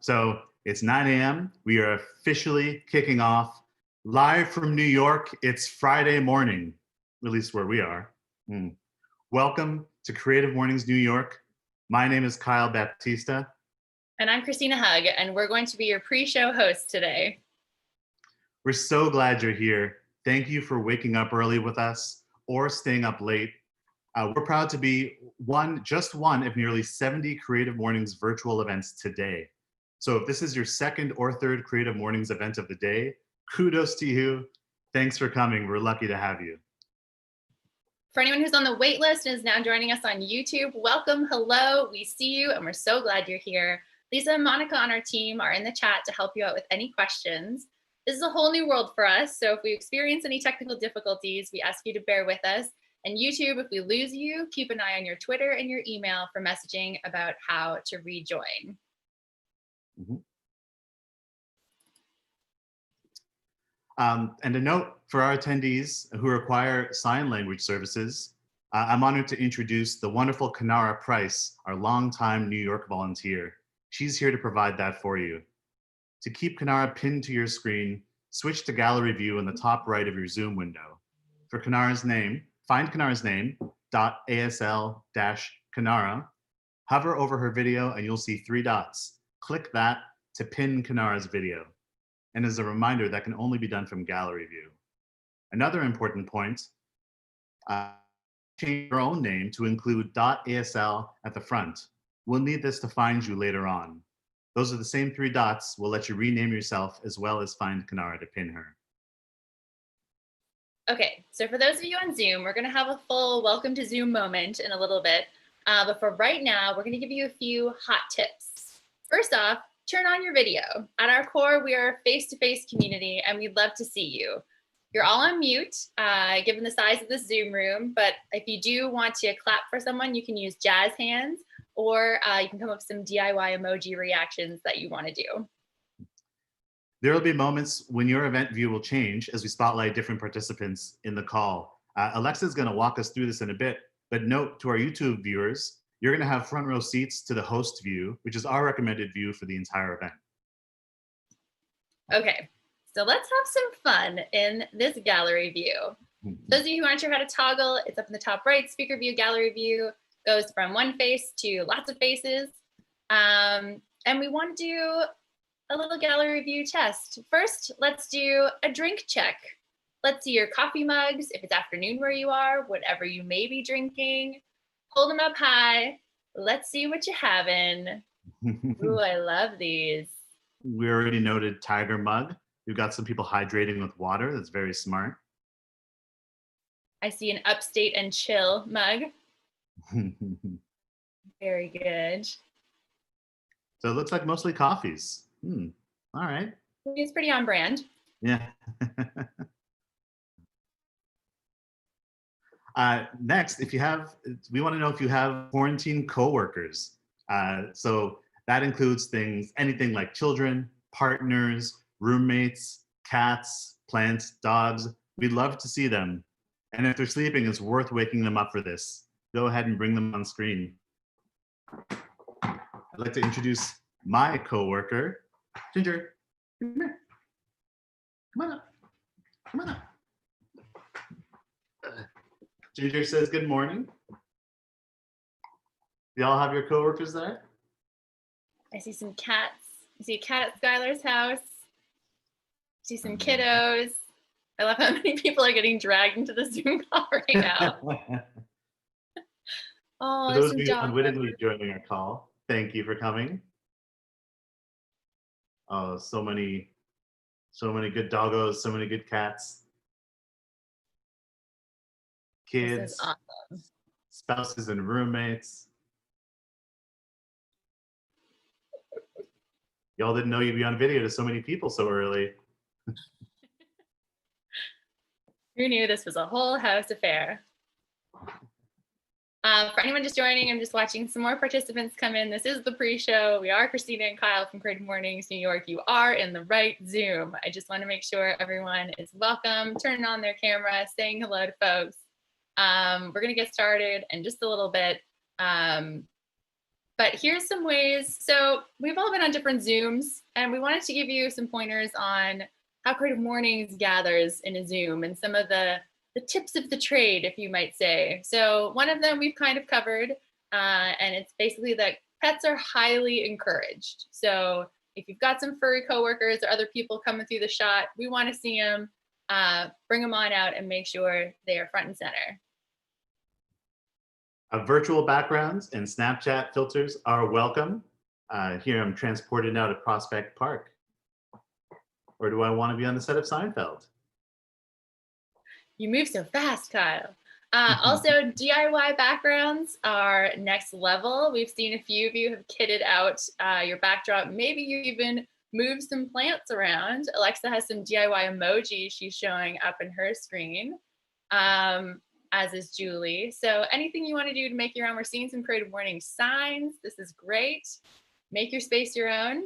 So it's 9 a.m. We are officially kicking off live from New York. It's Friday morning, at least where we are. Welcome to Creative Mornings New York. My name is Kyle Baptista. And I'm Christina Hug, and we're going to be your pre-show hosts today. We're so glad you're here. Thank you for waking up early with us or staying up late. We're proud to be just one of nearly 70 Creative Mornings virtual events today. So if this is your second or third Creative Mornings event of the day, kudos to you. Thanks for coming. We're lucky to have you. For anyone who's on the wait list and is now joining us on YouTube, welcome, hello, we see you, and we're so glad you're here. Lisa and Monica on our team are in the chat to help you out with any questions. This is a whole new world for us, so if we experience any technical difficulties, we ask you to bear with us. And YouTube, if we lose you, keep an eye on your Twitter and your email for messaging about how to rejoin. And a note for our attendees who require sign language services, I'm honored to introduce the wonderful Kanara Price, our longtime New York volunteer. She's here to provide that for you. To keep Kanara pinned to your screen, switch to gallery view in the top right of your Zoom window. For Kanara's name, find Kanara's name, .asl-Kanara, hover over her video and you'll see 3 dots. Click that to pin Kanara's video. And as a reminder, that can only be done from gallery view. Another important point, change your own name to include .asl at the front. We'll need this to find you later on. Those are the same 3 dots. We'll let you rename yourself as well as find Kanara to pin her. Okay, so for those of you on Zoom, we're gonna have a full welcome to Zoom moment in a little bit. But for right now, we're gonna give you a few hot tips. First off, turn on your video. At our core, we are a face-to-face community and we'd love to see you. You're all on mute, given the size of this Zoom room, but if you do want to clap for someone, you can use jazz hands, or you can come up with some DIY emoji reactions that you wanna do. There will be moments when your event view will change as we spotlight different participants in the call. Alexa is going to walk us through this in a bit, but note to our YouTube viewers, you're going to have front row seats to the host view, which is our recommended view for the entire event. Okay, so let's have some fun in this gallery view. Those of you who aren't sure how to toggle, it's up in the top right, speaker view, gallery view, goes from one face to lots of faces. And we want to do a little gallery view test. First, let's do a drink check. Let's see your coffee mugs, if it's afternoon where you are, whatever you may be drinking. Hold them up high. Let's see what you're having. Ooh, I love these. We already noted tiger mug. We've got some people hydrating with water. That's very smart. I see an upstate and chill mug. Very good. So it looks like mostly coffees. All right. It's pretty on brand. Yeah. Next, we want to know if you have quarantine coworkers. So that includes anything like children, partners, roommates, cats, plants, dogs. We'd love to see them. And if they're sleeping, it's worth waking them up for this. Go ahead and bring them on screen. I'd like to introduce my coworker, Ginger. Come here. Come on up. Come on up. Ginger says good morning. Y'all have your coworkers there? I see some cats. I see a cat at Skylar's house. I see some kiddos. I love how many people are getting dragged into the Zoom call right now. Oh, for those of you unwittingly joining our call, thank you for coming. Oh, so many good doggos, so many good cats. Kids, this is awesome. Spouses and roommates. Y'all didn't know you'd be on video to so many people so early. Who knew this was a whole house affair? For anyone just joining, I'm just watching some more participants come in. This is the pre-show. We are Christina and Kyle from Creative Mornings, New York. You are in the right Zoom. I just want to make sure everyone is welcome, turning on their camera, saying hello to folks. We're going to get started in just a little bit. But here's some ways. So we've all been on different Zooms, and we wanted to give you some pointers on how Creative Mornings gathers in a Zoom and some of the tips of the trade, if you might say. So one of them we've kind of covered, and it's basically that pets are highly encouraged. So if you've got some furry coworkers or other people coming through the shot, we want to see them, bring them on out and make sure they are front and center. Virtual backgrounds and Snapchat filters are welcome. Here I'm transported now to Prospect Park. Or do I want to be on the set of Seinfeld? You move so fast, Kyle. Also, DIY backgrounds are next level. We've seen a few of you have kitted out your backdrop. Maybe you even moved some plants around. Alexa has some DIY emojis she's showing up in her screen, as is Julie. So anything you want to do to make your own. We're seeing some Creative Mornings signs. This is great. Make your space your own.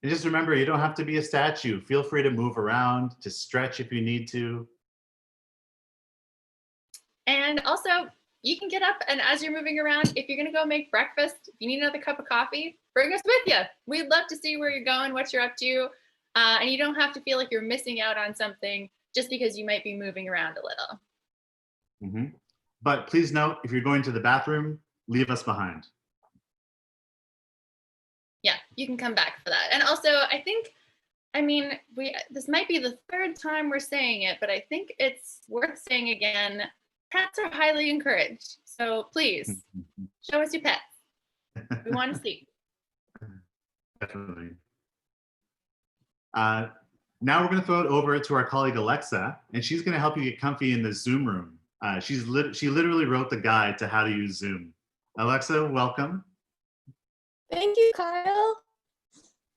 And just remember, you don't have to be a statue. Feel free to move around, to stretch if you need to. And also, you can get up, and as you're moving around, if you're going to go make breakfast, if you need another cup of coffee, bring us with you. We'd love to see where you're going, what you're up to. And you don't have to feel like you're missing out on something just because you might be moving around a little. Mm-hmm. But please note, if you're going to the bathroom, leave us behind. Yeah, you can come back for that. And also, this might be the third time we're saying it, but I think it's worth saying again, pets are highly encouraged. So please, show us your pets. We want to see. Definitely. Now we're going to throw it over to our colleague Alexa, and she's going to help you get comfy in the Zoom room. She literally wrote the guide to how to use Zoom. Alexa, welcome. Thank you, Kyle.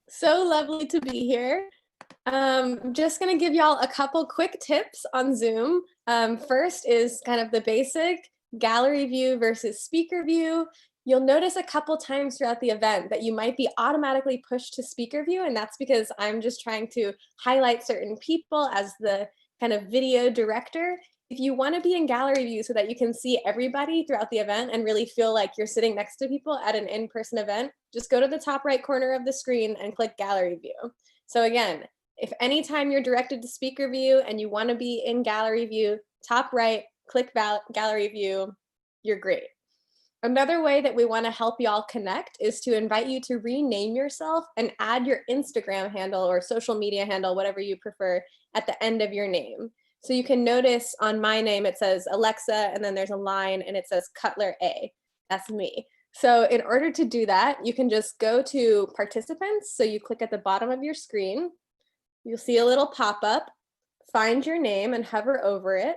So lovely to be here. I'm just going to give y'all a couple quick tips on Zoom. First is kind of the basic gallery view versus speaker view. You'll notice a couple times throughout the event that you might be automatically pushed to speaker view, and that's because I'm just trying to highlight certain people as the kind of video director. If you want to be in gallery view so that you can see everybody throughout the event and really feel like you're sitting next to people at an in-person event, just go to the top right corner of the screen and click gallery view. So again, if anytime you're directed to speaker view and you want to be in gallery view, top right, click gallery view, you're great. Another way that we want to help y'all connect is to invite you to rename yourself and add your Instagram handle or social media handle, whatever you prefer, at the end of your name. So you can notice on my name, it says Alexa, and then there's a line and it says Cutler A. That's me. So in order to do that, you can just go to participants. So you click at the bottom of your screen. You'll see a little pop-up, find your name and hover over it.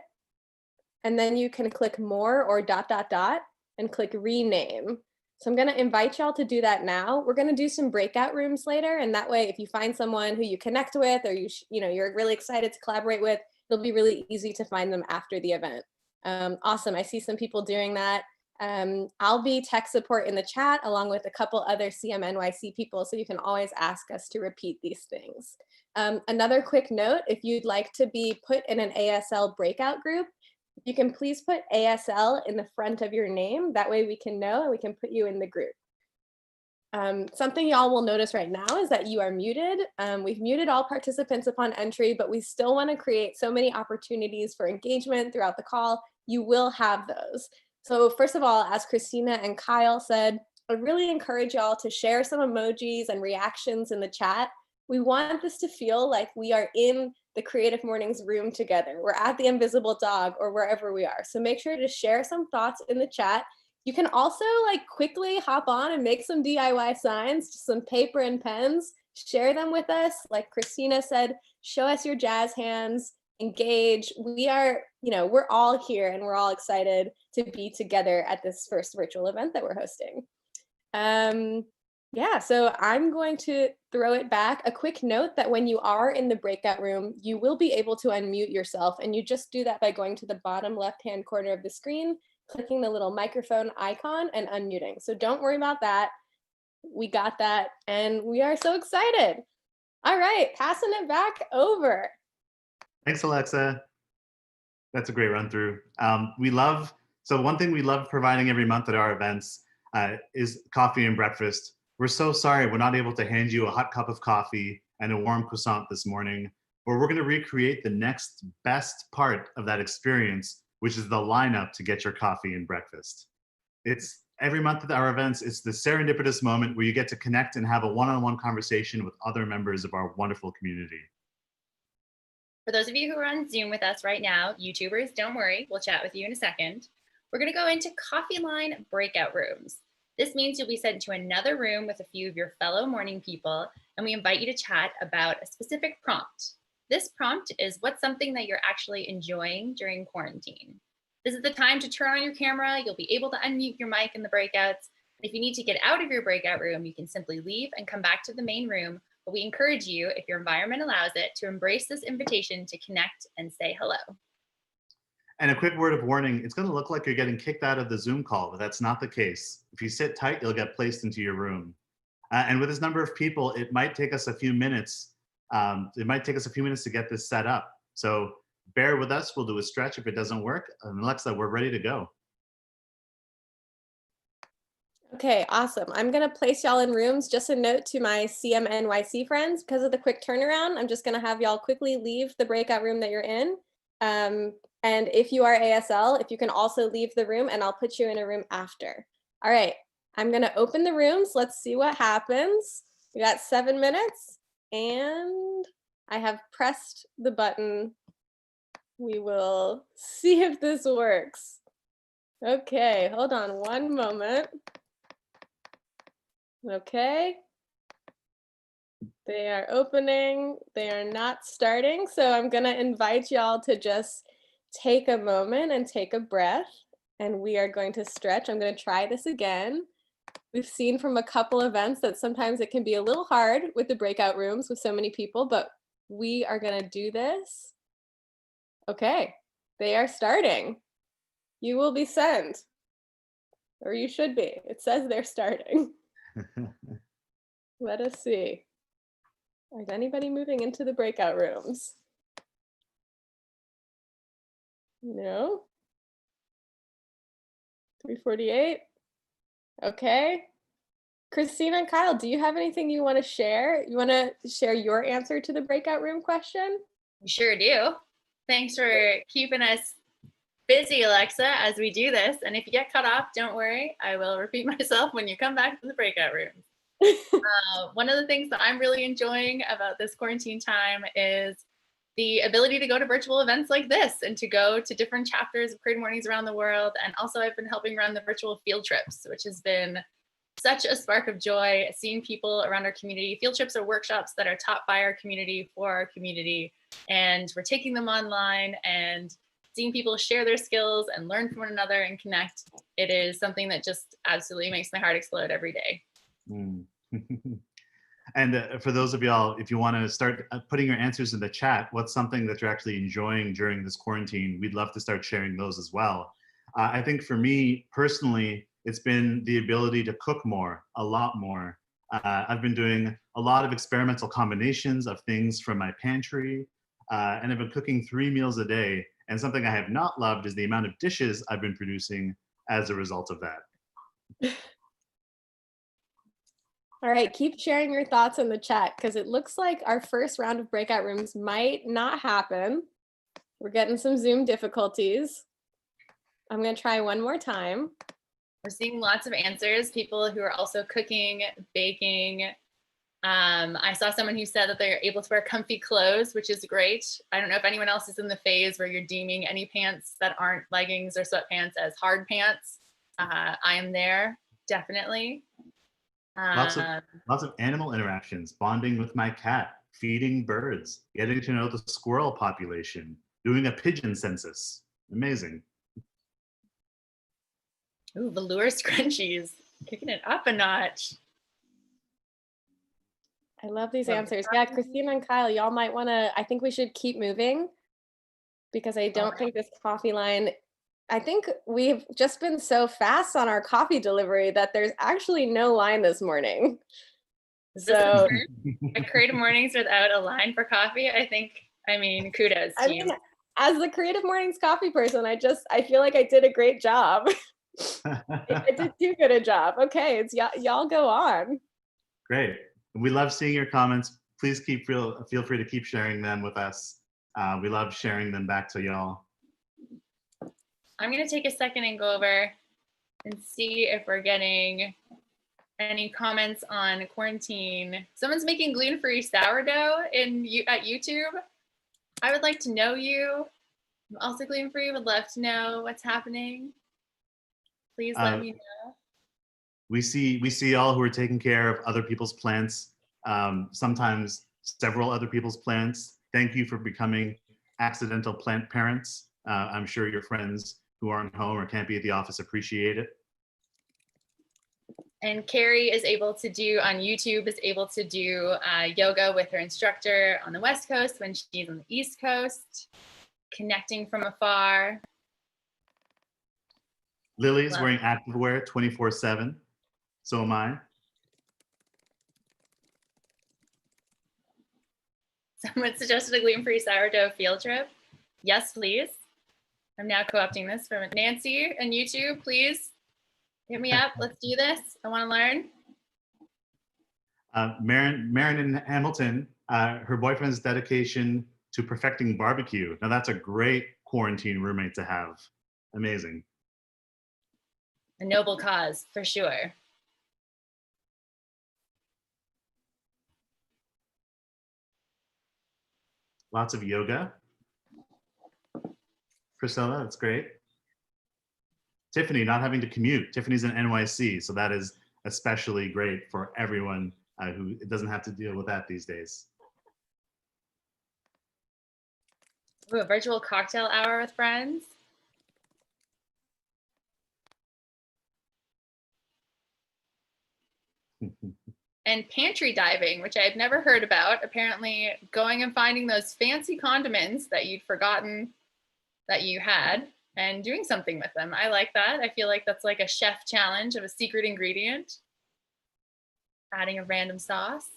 And then you can click more or ... and click rename. So I'm going to invite y'all to do that now. We're going to do some breakout rooms later. And that way, if you find someone who you connect with or you're really excited to collaborate with, it'll be really easy to find them after the event. Awesome. I see some people doing that. I'll be tech support in the chat along with a couple other CMNYC people, so you can always ask us to repeat these things. Another quick note, if you'd like to be put in an ASL breakout group, you can please put ASL in the front of your name. That way we can know and we can put you in the group. Something y'all will notice right now is that you are muted. We've muted all participants upon entry, but we still want to create so many opportunities for engagement throughout the call. You will have those. So first of all, as Christina and Kyle said, I really encourage y'all to share some emojis and reactions in the chat. We want this to feel like we are in the Creative Mornings room together. We're at the Invisible Dog or wherever we are. So make sure to share some thoughts in the chat. You can also quickly hop on and make some DIY signs, just some paper and pens, share them with us. Like Christina said, show us your jazz hands, engage. We are, we're all here and we're all excited to be together at this first virtual event that we're hosting. Yeah, so I'm going to throw it back. A quick note that when you are in the breakout room, you will be able to unmute yourself, and you just do that by going to the bottom left-hand corner of the screen, clicking the little microphone icon and unmuting. So don't worry about that. We got that, and we are so excited. All right, passing it back over. Thanks, Alexa. That's a great run through. So one thing we love providing every month at our events is coffee and breakfast. We're so sorry we're not able to hand you a hot cup of coffee and a warm croissant this morning, but we're going to recreate the next best part of that experience, which is the lineup to get your coffee and breakfast. It's every month at our events, it's the serendipitous moment where you get to connect and have a one-on-one conversation with other members of our wonderful community. For those of you who are on Zoom with us right now, YouTubers, don't worry, we'll chat with you in a second. We're going to go into coffee line breakout rooms. This means you'll be sent to another room with a few of your fellow morning people, and we invite you to chat about a specific prompt. This prompt is what's something that you're actually enjoying during quarantine. This is the time to turn on your camera. You'll be able to unmute your mic in the breakouts. If you need to get out of your breakout room, you can simply leave and come back to the main room. But we encourage you, if your environment allows it, to embrace this invitation to connect and say hello. And a quick word of warning, it's going to look like you're getting kicked out of the Zoom call, but that's not the case. If you sit tight, you'll get placed into your room. And with this number of people, it might take us a few minutes. To get this set up. So bear with us. We'll do a stretch if it doesn't work. And Alexa, we're ready to go. Okay, awesome. I'm going to place y'all in rooms. Just a note to my CMNYC friends, because of the quick turnaround, I'm just going to have y'all quickly leave the breakout room that you're in. And if you are ASL, if you can also leave the room, and I'll put you in a room after. All right, I'm going to open the rooms. Let's see what happens. We got 7 minutes, and I have pressed the button. We will see if this works. Okay, hold on one moment. Okay. They are opening. They are not starting. So I'm going to invite y'all to just take a moment and take a breath. And we are going to stretch. I'm going to try this again. We've seen from a couple events that sometimes it can be a little hard with the breakout rooms with so many people, but we are going to do this. Okay, they are starting. You will be sent, or you should be. It says they're starting. Let us see. Is anybody moving into the breakout rooms? No. 3:48. Okay. Christina and Kyle, do you have anything you want to share? You want to share your answer to the breakout room question? We sure do. Thanks for keeping us busy, Alexa, as we do this. And if you get cut off, don't worry. I will repeat myself when you come back to the breakout room. One of the things that I'm really enjoying about this quarantine time is the ability to go to virtual events like this and to go to different chapters of Creative Mornings around the world. And also I've been helping run the virtual field trips, which has been such a spark of joy, seeing people around our community. Field trips are workshops that are taught by our community for our community. And we're taking them online and seeing people share their skills and learn from one another and connect. It is something that just absolutely makes my heart explode every day. Mm. And for those of y'all, if you want to start putting your answers in the chat, what's something that you're actually enjoying during this quarantine? We'd love to start sharing those as well. I think for me personally, it's been the ability to cook more, a lot more. I've been doing a lot of experimental combinations of things from my pantry, and I've been cooking 3 meals a day. And something I have not loved is the amount of dishes I've been producing as a result of that. All right, keep sharing your thoughts in the chat because it looks like our first round of breakout rooms might not happen. We're getting some Zoom difficulties. I'm going to try one more time. We're seeing lots of answers, people who are also cooking, baking. I saw someone who said that they're able to wear comfy clothes, which is great. I don't know if anyone else is in the phase where you're deeming any pants that aren't leggings or sweatpants as hard pants. I am there, definitely. Lots of animal interactions, bonding with my cat, feeding birds, getting to know the squirrel population, doing a pigeon census. Amazing. Ooh, velour scrunchies, kicking it up a notch. I love these answers. Yeah, Christina and Kyle, y'all might want to, I think we should keep moving because I don't think this coffee line, I think we've just been so fast on our coffee delivery that there's actually no line this morning. So Creative Mornings without a line for coffee, I mean, kudos to you. As the Creative Mornings coffee person, I feel like I did a great job. I did too good a job. Okay, it's y'all go on. Great. We love seeing your comments. Please feel free to keep sharing them with us. We love sharing them back to y'all. I'm going to take a second and go over and see if we're getting any comments on quarantine. Someone's making gluten-free sourdough at YouTube. I would like to know you. I'm also gluten-free. Would love to know what's happening. Please let me know. We see y'all who are taking care of other people's plants, sometimes several other people's plants. Thank you for becoming accidental plant parents. I'm sure your friends who aren't home or can't be at the office appreciate it. And Carrie is able to do on YouTube, yoga with her instructor on the West Coast when she's on the East Coast, connecting from afar. Lily's wearing activewear 24/7. So am I. Someone suggested a gluten-free sourdough field trip. Yes, please. I'm now co-opting this from Nancy and YouTube. Please hit me up. Let's do this. I want to learn. Marin in Hamilton, her boyfriend's dedication to perfecting barbecue. Now that's a great quarantine roommate to have. Amazing. A noble cause, for sure. Lots of yoga. Priscilla, that's great. Tiffany, not having to commute. Tiffany's in NYC, so that is especially great for everyone who doesn't have to deal with that these days. Ooh, a virtual cocktail hour with friends. And pantry diving, which I had never heard about. Apparently going and finding those fancy condiments that you'd forgotten that you had and doing something with them. I like that. I feel like that's like a chef challenge of a secret ingredient. Adding a random sauce.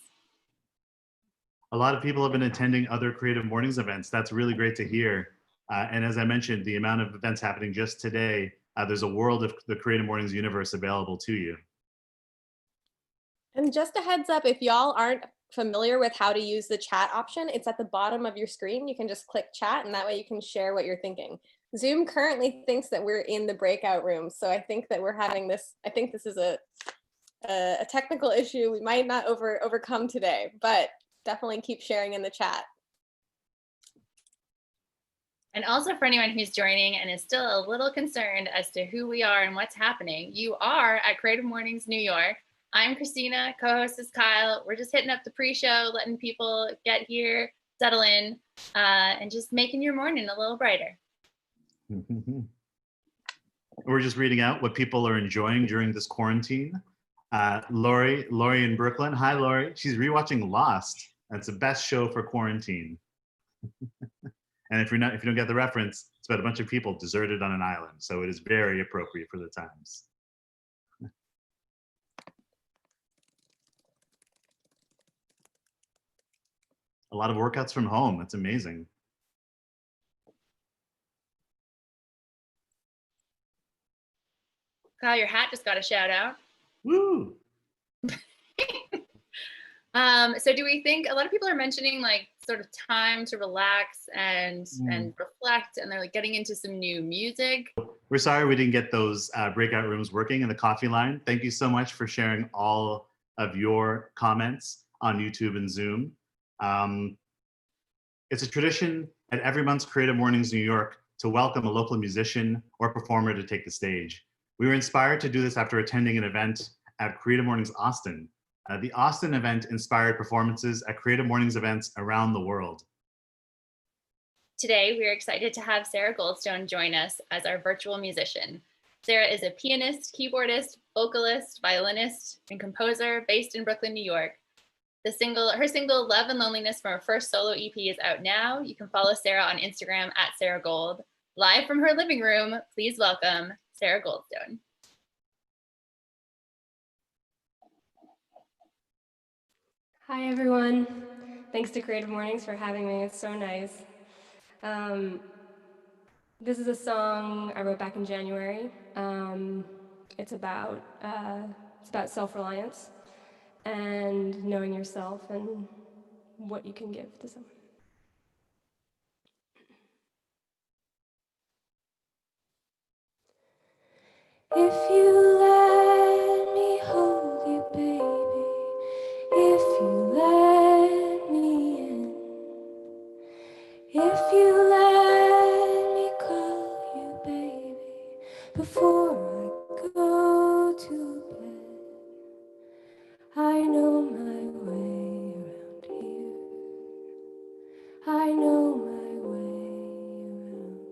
A lot of people have been attending other Creative Mornings events. That's really great to hear. And as I mentioned, the amount of events happening just today, there's a world of the Creative Mornings universe available to you. And just a heads up, if y'all aren't familiar with how to use the chat option, it's at the bottom of your screen. You can just click chat and that way you can share what you're thinking. Zoom currently thinks that we're in the breakout room. So I think that we're having this, I think this is a technical issue we might not overcome today, but definitely keep sharing in the chat. And also for anyone who's joining and is still a little concerned as to who we are and what's happening, you are at Creative Mornings, New York. I'm Christina, co-host is Kyle. We're just hitting up the pre-show, letting people get here, settle in, and just making your morning a little brighter. We're just reading out what people are enjoying during this quarantine. Lori in Brooklyn. Hi, Lori. She's rewatching Lost. That's the best show for quarantine. And if you don't get the reference, it's about a bunch of people deserted on an island. So it is very appropriate for the times. A lot of workouts from home. That's amazing. Kyle, your hat just got a shout out. Woo! So do we think, a lot of people are mentioning like sort of time to relax and reflect, and they're like getting into some new music. We're sorry we didn't get those breakout rooms working in the coffee line. Thank you so much for sharing all of your comments on YouTube and Zoom. It's a tradition at every month's Creative Mornings New York to welcome a local musician or performer to take the stage. We were inspired to do this after attending an event at Creative Mornings Austin. The Austin event inspired performances at Creative Mornings events around the world. Today, we are excited to have Sarah Goldstone join us as our virtual musician. Sarah is a pianist, keyboardist, vocalist, violinist, and composer based in Brooklyn, New York. Her single Love and Loneliness from her first solo EP is out now. You can follow Sarah on Instagram at Sarah Gold. Live from her living room, please welcome Sarah Goldstone. Hi, everyone. Thanks to Creative Mornings for having me. It's so nice. This is a song I wrote back in January. It's about self-reliance and knowing yourself and what you can give to someone. If you let me hold you, baby, if you let me in, if you let me call you, baby, before I go to bed, I know my way around here, I know my way around,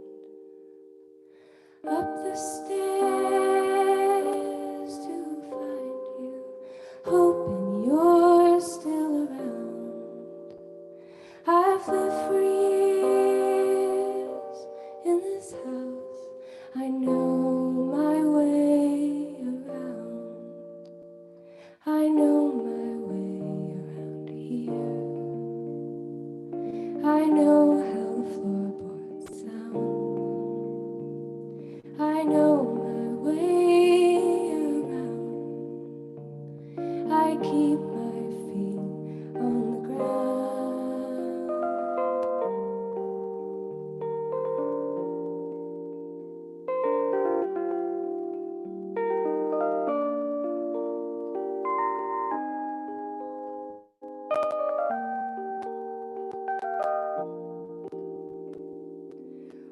up the stairs to find you, hoping you're still around. I've lived for years in this house, I know my way around, I know my way around here, I know how the floorboards sound, I know my way around, I keep my feet on the ground.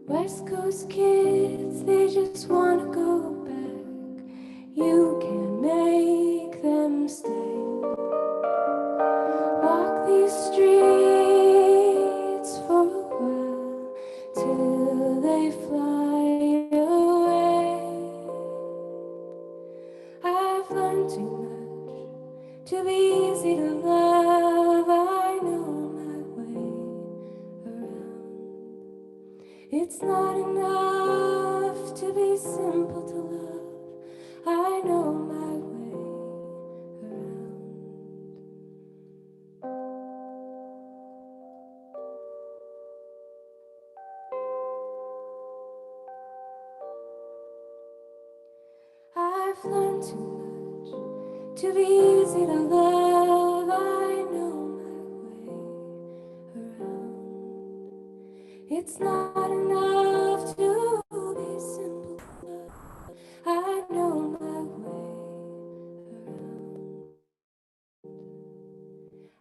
West Coast kids, they just wanna go back. You can't make them stay. Walk these streets for a while till they fly away. I've learned too much to be easy to love. I know my way around. It's not enough to be simple to love. I know my way around. I've learned too much to be easy to love. I know my way around. It's not enough to be simple to love. I know my way around.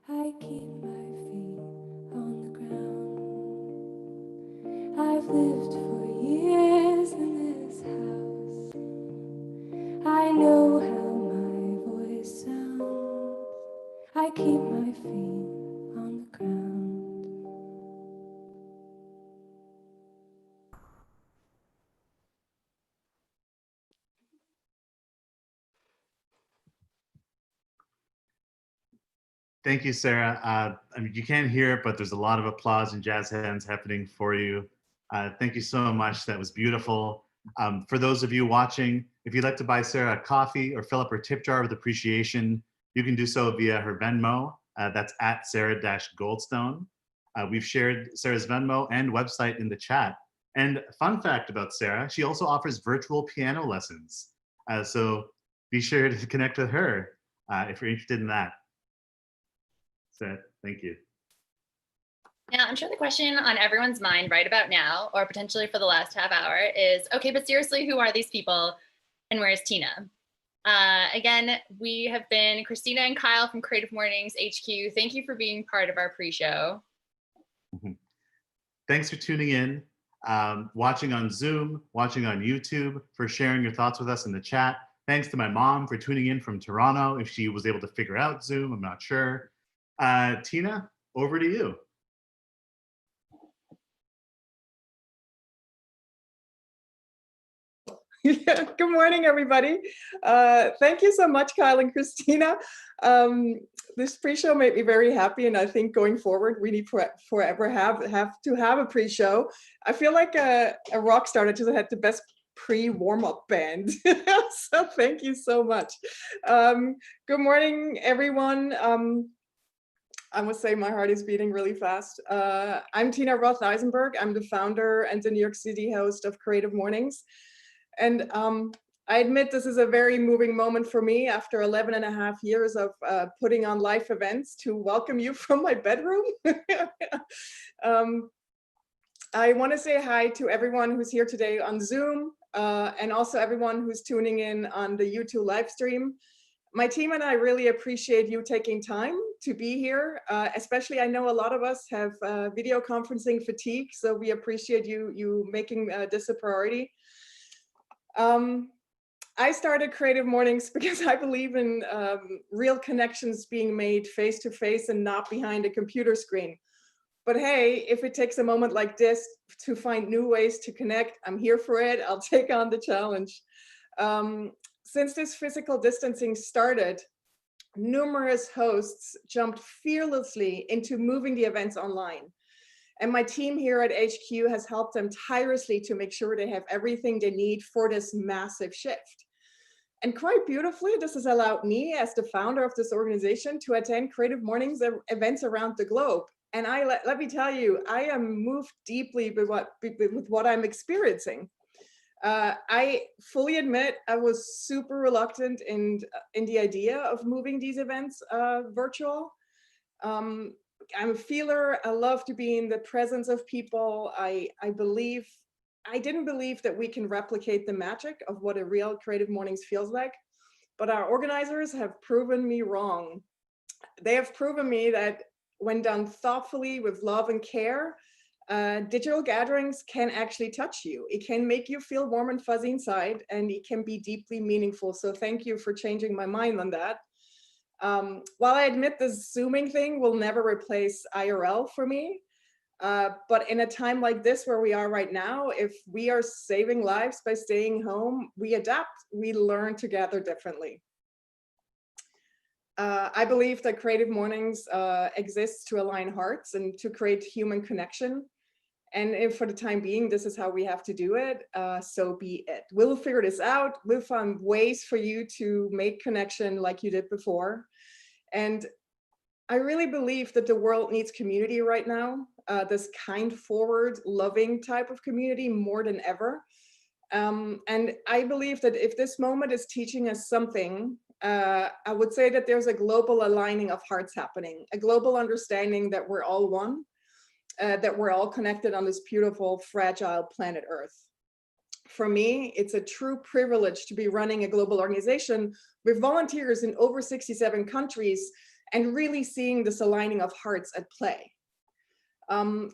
I keep my feet on the ground. I've lived for years in this house. I know how my voice sounds. I keep my feet on the ground. Thank you, Sarah. I mean, you can't hear it, but there's a lot of applause and jazz hands happening for you. Thank you so much. That was beautiful. For those of you watching, if you'd like to buy Sarah a coffee or fill up her tip jar with appreciation, you can do so via her Venmo. That's at Sarah-Goldstone. We've shared Sarah's Venmo and website in the chat. And fun fact about Sarah, she also offers virtual piano lessons. So be sure to connect with her if you're interested in that. So, thank you. Now, I'm sure the question on everyone's mind right about now, or potentially for the last half hour, is, okay, but seriously, who are these people and where's Tina? Again, we have been Christina and Kyle from Creative Mornings HQ. Thank you for being part of our pre-show. Thanks for tuning in, watching on Zoom, watching on YouTube, for sharing your thoughts with us in the chat. Thanks to my mom for tuning in from Toronto. If she was able to figure out Zoom, I'm not sure. Tina, over to you. Yeah, good morning, everybody. Thank you so much, Kyle and Christina. This pre-show made me very happy, and I think going forward, we need forever have to have a pre-show. I feel like a rock star that just had the best pre-warm-up band. So thank you so much. Good morning, everyone. I must say my heart is beating really fast. I'm Tina Roth-Eisenberg. I'm the founder and the New York City host of Creative Mornings. And I admit this is a very moving moment for me after 11 and a half years of putting on live events to welcome you from my bedroom. I want to say hi to everyone who's here today on Zoom and also everyone who's tuning in on the YouTube live stream. My team and I really appreciate you taking time to be here. Especially, I know a lot of us have video conferencing fatigue, so we appreciate you making this a priority. I started Creative Mornings because I believe in real connections being made face to face and not behind a computer screen. But hey, if it takes a moment like this to find new ways to connect, I'm here for it. I'll take on the challenge. Since this physical distancing started, numerous hosts jumped fearlessly into moving the events online. And my team here at HQ has helped them tirelessly to make sure they have everything they need for this massive shift. And quite beautifully, this has allowed me as the founder of this organization to attend Creative Mornings events around the globe. And let me tell you, I am moved deeply with what I'm experiencing. I fully admit I was super reluctant in the idea of moving these events virtual. I'm a feeler. I love to be in the presence of people. I didn't believe that we can replicate the magic of what a real Creative Mornings feels like, but our organizers have proven me wrong. They have proven me that when done thoughtfully with love and care, digital gatherings can actually touch you. It can make you feel warm and fuzzy inside, and it can be deeply meaningful. So thank you for changing my mind on that. While I admit the Zooming thing will never replace IRL for me, but in a time like this where we are right now, if we are saving lives by staying home, we adapt, we learn to gather differently. I believe that Creative Mornings exists to align hearts and to create human connection. And if for the time being, this is how we have to do it, so be it. We'll figure this out. We'll find ways for you to make connection like you did before. And I really believe that the world needs community right now, this kind, forward, loving type of community more than ever. And I believe that if this moment is teaching us something, I would say that there's a global aligning of hearts happening, a global understanding that we're all one. That we're all connected on this beautiful, fragile planet Earth. For me, it's a true privilege to be running a global organization with volunteers in over 67 countries and really seeing this aligning of hearts at play.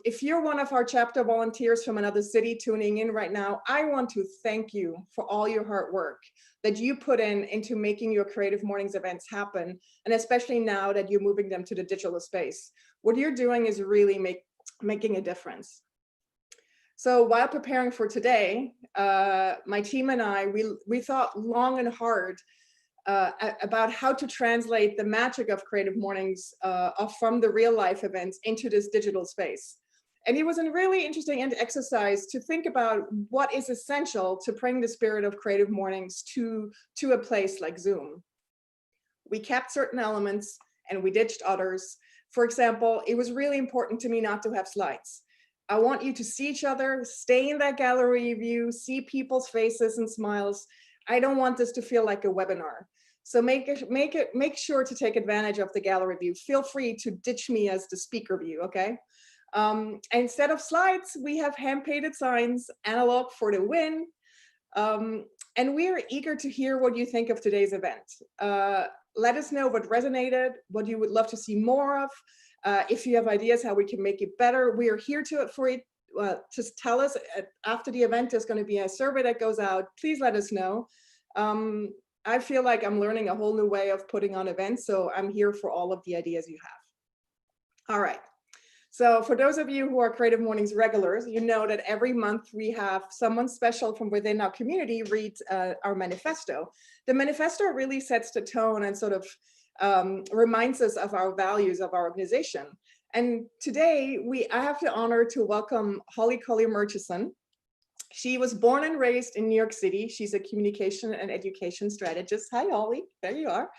If you're one of our chapter volunteers from another city tuning in right now, I want to thank you for all your hard work that you put into making your Creative Mornings events happen, and especially now that you're moving them to the digital space. What you're doing is really making a difference. So while preparing for today, my team and I, we thought long and hard about how to translate the magic of Creative Mornings from the real life events into this digital space. And it was a really interesting exercise to think about what is essential to bring the spirit of Creative Mornings to a place like Zoom. We kept certain elements and we ditched others. For example, it was really important to me not to have slides. I want you to see each other, stay in that gallery view, see people's faces and smiles. I don't want this to feel like a webinar. So make sure to take advantage of the gallery view. Feel free to ditch me as the speaker view, okay? Instead of slides, we have hand-painted signs, analog for the win. And we are eager to hear what you think of today's event. Let us know what resonated, what you would love to see more of. If you have ideas how we can make it better, we are here for it. Just tell us after the event, there's going to be a survey that goes out. Please let us know. I feel like I'm learning a whole new way of putting on events, so I'm here for all of the ideas you have. All right. So for those of you who are Creative Mornings regulars, you know that every month we have someone special from within our community read our manifesto. The manifesto really sets the tone and sort of reminds us of our values of our organization. And today I have the honor to welcome Collier Murchison. She was born and raised in New York City. She's a communication and education strategist. Hi, Holly. There you are.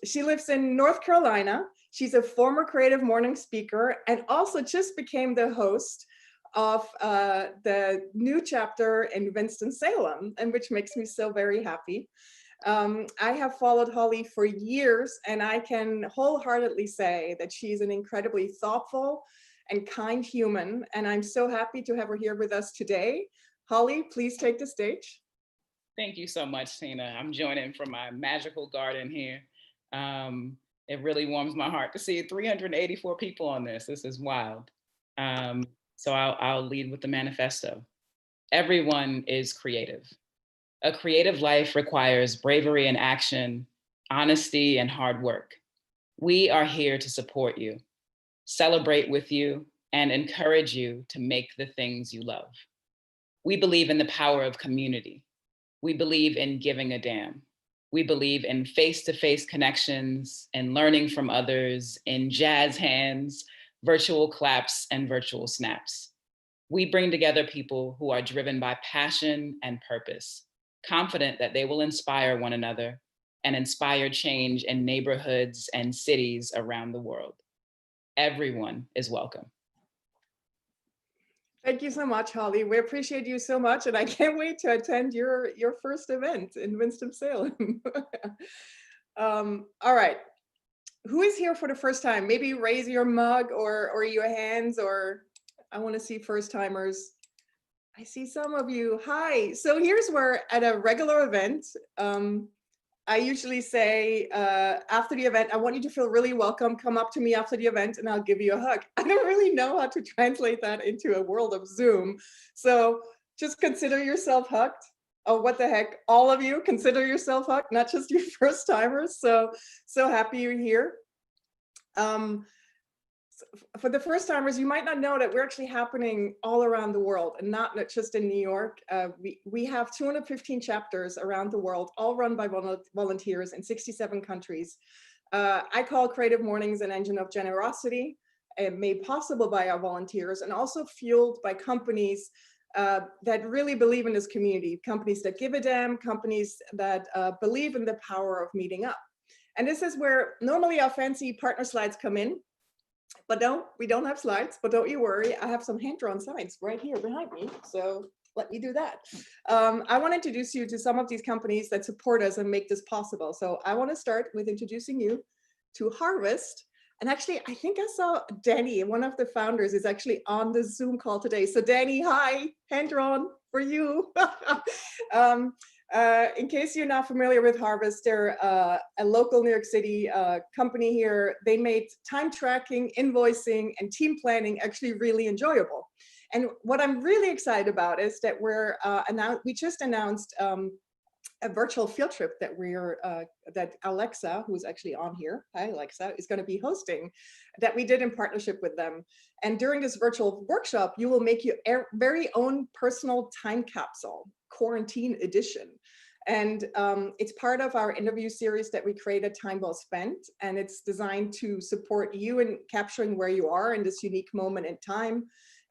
She lives in North Carolina. She's a former Creative Morning speaker and also just became the host of the new chapter in Winston-Salem, and which makes me so very happy. I have followed Holly for years, and I can wholeheartedly say that she's an incredibly thoughtful and kind human, and I'm so happy to have her here with us today. Holly, please take the stage. Thank you so much, Tina. I'm joining from my magical garden here. It really warms my heart to see 384 people on this. This is wild. So I'll lead with the manifesto. Everyone is creative. A creative life requires bravery and action, honesty and hard work. We are here to support you, celebrate with you, and encourage you to make the things you love. We believe in the power of community. We believe in giving a damn. We believe in face-to-face connections and learning from others, in jazz hands, virtual claps, and virtual snaps. We bring together people who are driven by passion and purpose, confident that they will inspire one another and inspire change in neighborhoods and cities around the world. Everyone is welcome. Thank you so much, Holly. We appreciate you so much, and I can't wait to attend your first event in Winston-Salem. All right, who is here for the first time? Maybe raise your mug or your hands, or I want to see first timers. I see some of you. Hi. So here's where at a regular event, I usually say after the event, I want you to feel really welcome. Come up to me after the event and I'll give you a hug. I don't really know how to translate that into a world of Zoom. So just consider yourself hugged. Oh, what the heck? All of you consider yourself hugged, not just your first timers. So happy you're here. For the first timers, you might not know that we're actually happening all around the world and not just in New York. We have 215 chapters around the world, all run by volunteers in 67 countries. I call Creative Mornings an engine of generosity, made possible by our volunteers and also fueled by companies that really believe in this community, companies that give a damn, companies that believe in the power of meeting up. And this is where normally our fancy partner slides come in. But no, we don't have slides, but don't you worry. I have some hand-drawn slides right here behind me. So let me do that. I want to introduce you to some of these companies that support us and make this possible. So I want to start with introducing you to Harvest. And actually, I think I saw Danny, one of the founders, is actually on the Zoom call today. So Danny, hi, hand-drawn for you. In case you're not familiar with Harvest, they're a local New York City company here. They made time tracking, invoicing, and team planning actually really enjoyable. And what I'm really excited about is that we just announced a virtual field trip that that Alexa, who's actually on here, hi Alexa, is going to be hosting, that we did in partnership with them. And during this virtual workshop, you will make your very own personal time capsule, quarantine edition. And it's part of our interview series that we created, Time Well Spent. And it's designed to support you in capturing where you are in this unique moment in time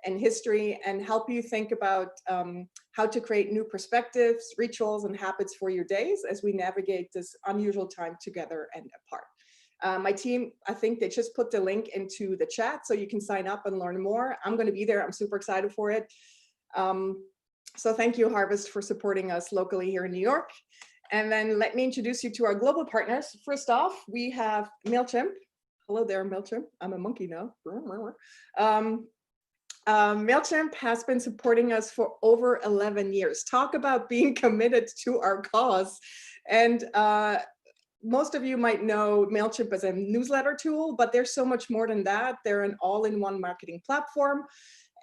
and history, and help you think about how to create new perspectives, rituals, and habits for your days as we navigate this unusual time together and apart. My team, I think they just put the link into the chat so you can sign up and learn more. I'm going to be there. I'm super excited for it. So thank you, Harvest, for supporting us locally here in New York. And then let me introduce you to our global partners. First off, we have Mailchimp. Hello there, Mailchimp. I'm a monkey now. Mailchimp has been supporting us for over 11 years. Talk about being committed to our cause. And most of you might know Mailchimp as a newsletter tool, but there's so much more than that. They're an all-in-one marketing platform,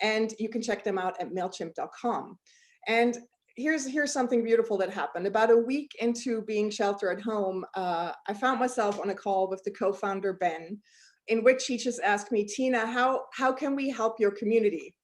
and you can check them out at mailchimp.com. And here's something beautiful that happened. About a week into being shelter at home, I found myself on a call with the co-founder, Ben, in which he just asked me, Tina, how can we help your community?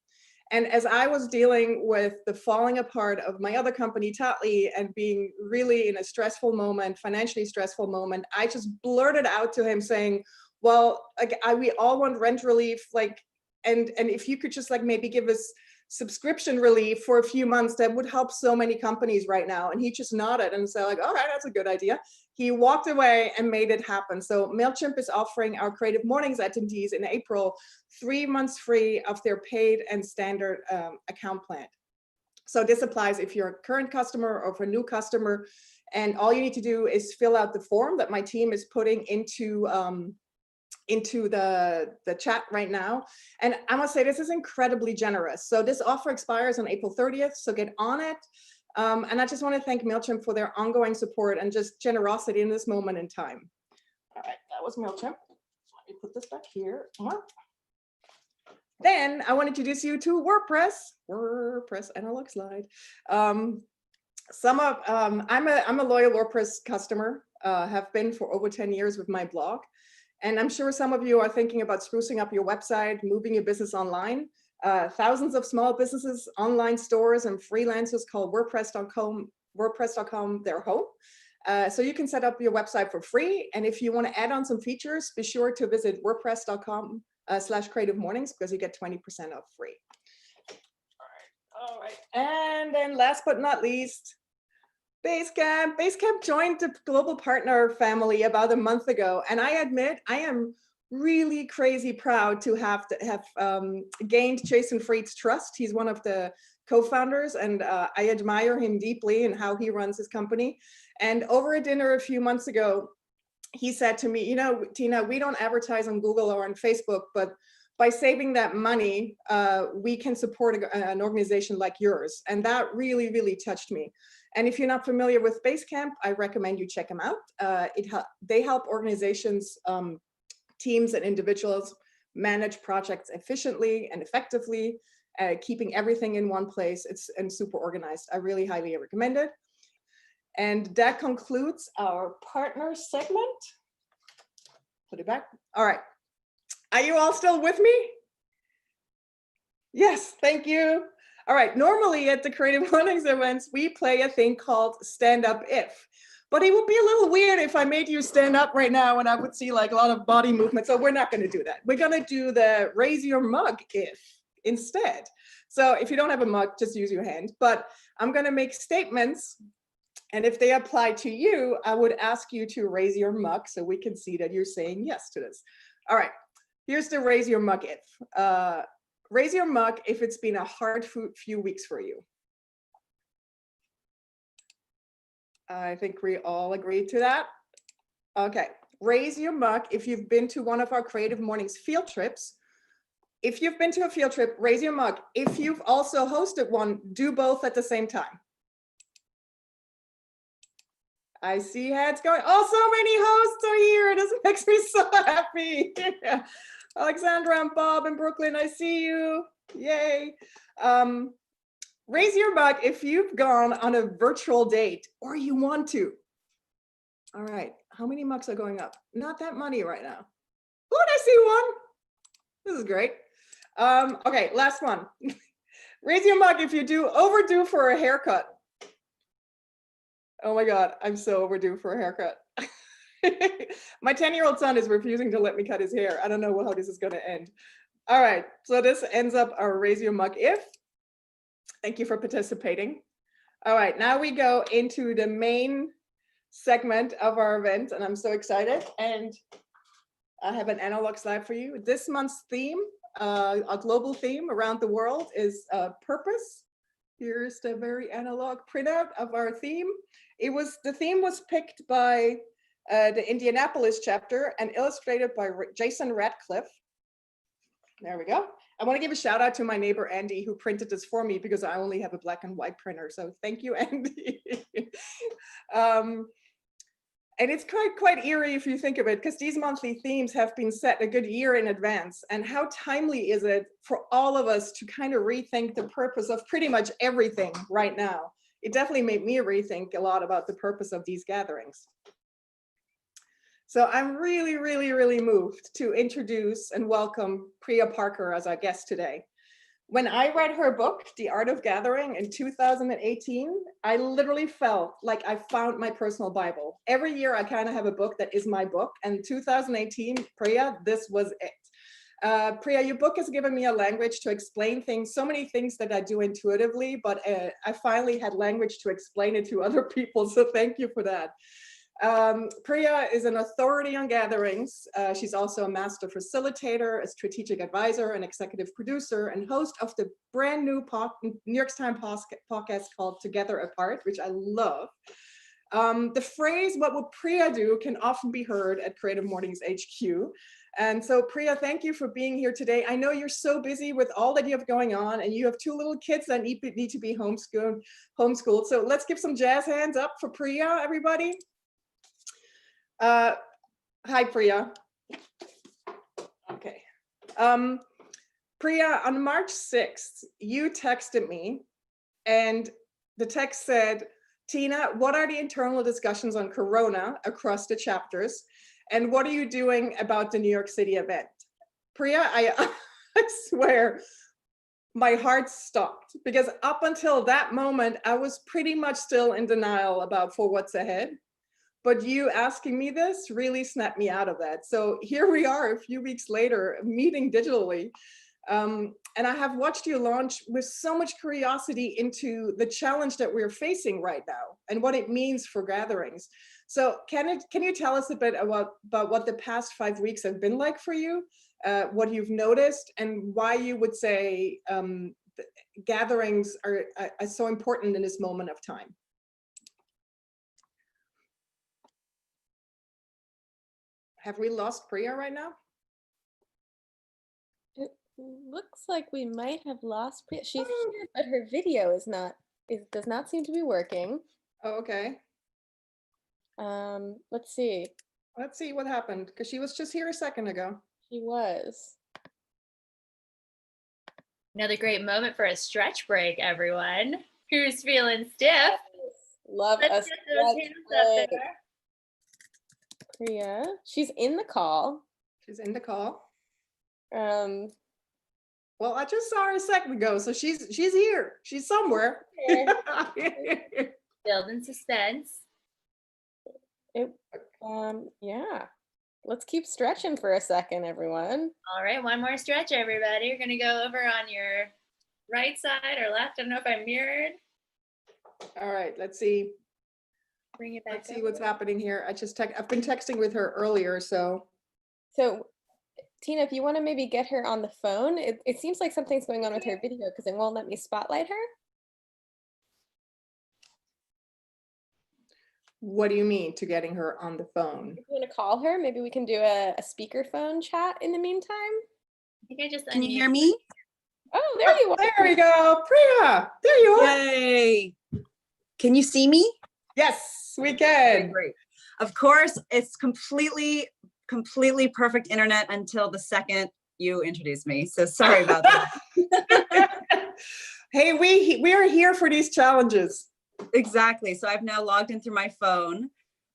And as I was dealing with the falling apart of my other company, Tatley, and being really in a stressful moment, financially stressful moment, I just blurted out to him saying, well, like, we all want rent relief, like, and if you could just like maybe give us subscription relief for a few months, that would help so many companies right now. And he just nodded and said like, all right, that's a good idea. he walked away and made it happen. So Mailchimp is offering our Creative Mornings attendees in April 3 months free of their paid and standard account plan. So this applies if you're a current customer or for a new customer, and all you need to do is fill out the form that my team is putting into the chat right now. And I must say, this is incredibly generous. So this offer expires on April 30th, so get on it. And I just want to thank Mailchimp for their ongoing support and just generosity in this moment in time. All right, that was Mailchimp. Let me put this back here. Then I want to introduce you to WordPress analog slide. I'm a loyal WordPress customer, have been for over 10 years with my blog. And I'm sure some of you are thinking about sprucing up your website, moving your business online. Thousands of small businesses, online stores, and freelancers call WordPress.com their home. So you can set up your website for free. And if you want to add on some features, be sure to visit WordPress.com/CreativeMornings because you get 20% off free. All right. And then last but not least, Basecamp. Basecamp joined the global partner family about a month ago. And I admit, I am really crazy proud to have gained Jason Fried's trust. He's one of the co-founders, and I admire him deeply and how he runs his company. And over a dinner a few months ago, he said to me, you know, Tina, we don't advertise on Google or on Facebook, but by saving that money, we can support an organization like yours. And that really, really touched me. And if you're not familiar with Basecamp, I recommend you check them out. They help organizations, teams and individuals manage projects efficiently and effectively, keeping everything in one place. It's super organized. I really highly recommend it. And that concludes our partner segment. Put it back. All right. Are you all still with me? Yes, thank you. All right. Normally at the Creative Mornings events, we play a thing called Stand Up If. But it would be a little weird if I made you stand up right now and I would see like a lot of body movement. So we're not going to do that. We're going to do the raise your mug if instead. So if you don't have a mug, just use your hand. But I'm going to make statements. And if they apply to you, I would ask you to raise your mug so we can see that you're saying yes to this. All right. Here's the raise your mug if. Raise your mug if it's been a hard few weeks for you. I think we all agree to that. Okay, raise your mug if you've been to one of our Creative Mornings field trips. If you've been to a field trip, raise your mug. If you've also hosted one, do both at the same time. I see heads going. Oh, so many hosts are here. This makes me so happy. Alexandra and Bob in Brooklyn, I see you. Yay. Raise your mug if you've gone on a virtual date or you want to. All right, how many mugs are going up? Not that many right now. Oh, I see one. This is great. Okay, last one. Raise your mug if you overdue for a haircut. Oh my God, I'm so overdue for a haircut. My 10-year-old son is refusing to let me cut his hair. I don't know how this is going to end. All right, so this ends up our raise your mug if. Thank you for participating. All right, now we go into the main segment of our event, and I'm so excited. And I have an analog slide for you. This month's theme, a global theme around the world, is purpose. Here's the very analog printout of our theme. The theme was picked by the Indianapolis chapter and illustrated by Jason Radcliffe. There we go. I want to give a shout out to my neighbor, Andy, who printed this for me because I only have a black and white printer. So thank you, Andy. And it's quite eerie if you think of it, because these monthly themes have been set a good year in advance. And how timely is it for all of us to kind of rethink the purpose of pretty much everything right now? It definitely made me rethink a lot about the purpose of these gatherings. So I'm really, really, really moved to introduce and welcome Priya Parker as our guest today. When I read her book, The Art of Gathering, in 2018, I literally felt like I found my personal Bible. Every year I kind of have a book that is my book, and 2018, Priya, this was it. Priya, your book has given me a language to explain things, so many things that I do intuitively, but I finally had language to explain it to other people, so thank you for that. Priya is an authority on gatherings. She's also a master facilitator, a strategic advisor, an executive producer, and host of the brand new New York Times podcast called Together Apart, which I love. The phrase, "what would Priya do?" can often be heard at Creative Mornings HQ. And so Priya, thank you for being here today. I know you're so busy with all that you have going on, and you have 2 little kids that need to be homeschooled. So let's give some jazz hands up for Priya, everybody. Hi, Priya. Okay. Priya, on March 6th, you texted me, and the text said, "Tina, what are the internal discussions on Corona across the chapters? And what are you doing about the New York City event?" Priya, I swear, my heart stopped, because up until that moment, I was pretty much still in denial about for what's ahead. But you asking me this really snapped me out of that. So here we are a few weeks later, meeting digitally. And I have watched you launch with so much curiosity into the challenge that we're facing right now and what it means for gatherings. So can you tell us a bit about what the past 5 weeks have been like for you, what you've noticed, and why you would say gatherings are so important in this moment of time? Have we lost Priya right now? It looks like we might have lost Priya. She's here, but her video does not seem to be working. Oh, okay. Let's see. Let's see what happened, because she was just here a second ago. She was. Another great moment for a stretch break, everyone. Who's feeling stiff? Love Let's us. get those hands up there. Priya, she's in the call. She's in the call. Um, Well, I just saw her a second ago, so she's here. She's somewhere. Building suspense. Yeah. Let's keep stretching for a second, everyone. All right, one more stretch, everybody. You're gonna go over on your right side or left. I don't know if I'm mirrored. All right, let's see. Bring it back. Let's see what's happening here. I've been texting with her earlier, so. So, Tina, if you want to maybe get her on the phone, it seems like something's going on with her video because it won't let me spotlight her. What do you mean to getting her on the phone? If you want to call her, maybe we can do a speakerphone chat in the meantime. I think I just Can you hear me? Oh, there you are. There we go. Priya, there you are. Yay. Can you see me? Yes, we can. Great. Of course, it's completely perfect internet until the second you introduced me. So sorry about that. Hey, we are here for these challenges. Exactly. So I've now logged in through my phone,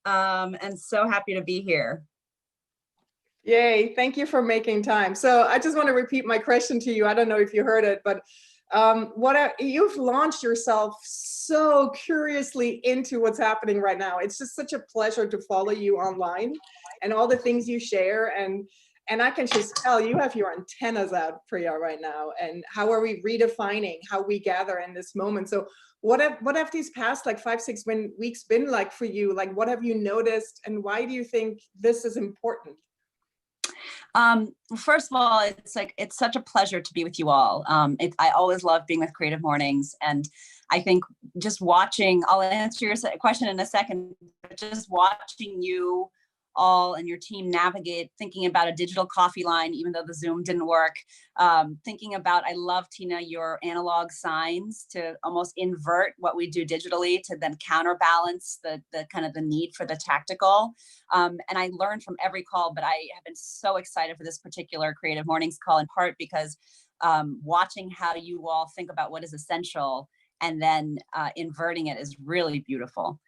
and so happy to be here. Yay, thank you for making time. So I just want to repeat my question to you. I don't know if you heard it, but you've launched yourself so curiously into what's happening right now. It's just such a pleasure to follow you online and all the things you share. And I can just tell you have your antennas out, Priya, right now. And how are we redefining how we gather in this moment? So what have these past like 5-6 weeks been like for you? Like, what have you noticed, and why do you think this is important? First of all, it's such a pleasure to be with you all. I always love being with Creative Mornings, and I think just watching, I'll answer your question in a second, but just watching you all and your team navigate, thinking about a digital coffee line, even though the Zoom didn't work, thinking about, I love, Tina, your analog signs to almost invert what we do digitally to then counterbalance the kind of the need for the tactical. And I learned from every call, but I have been so excited for this particular Creative Mornings call, in part because watching how you all think about what is essential and then inverting it is really beautiful.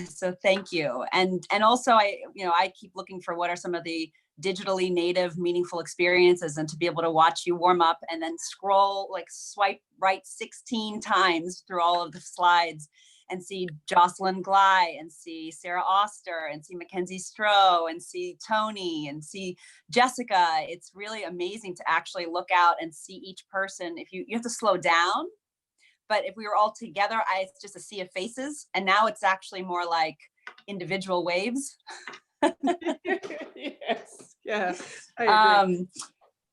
So thank you. And also I keep looking for what are some of the digitally native meaningful experiences, and to be able to watch you warm up and then swipe right 16 times through all of the slides and see Jocelyn Glye and see Sarah Oster and see Mackenzie Stroh and see Tony and see Jessica. It's really amazing to actually look out and see each person. If you have to slow down. But if we were all together, it's just a sea of faces. And now it's actually more like individual waves. Yes, yeah, I agree.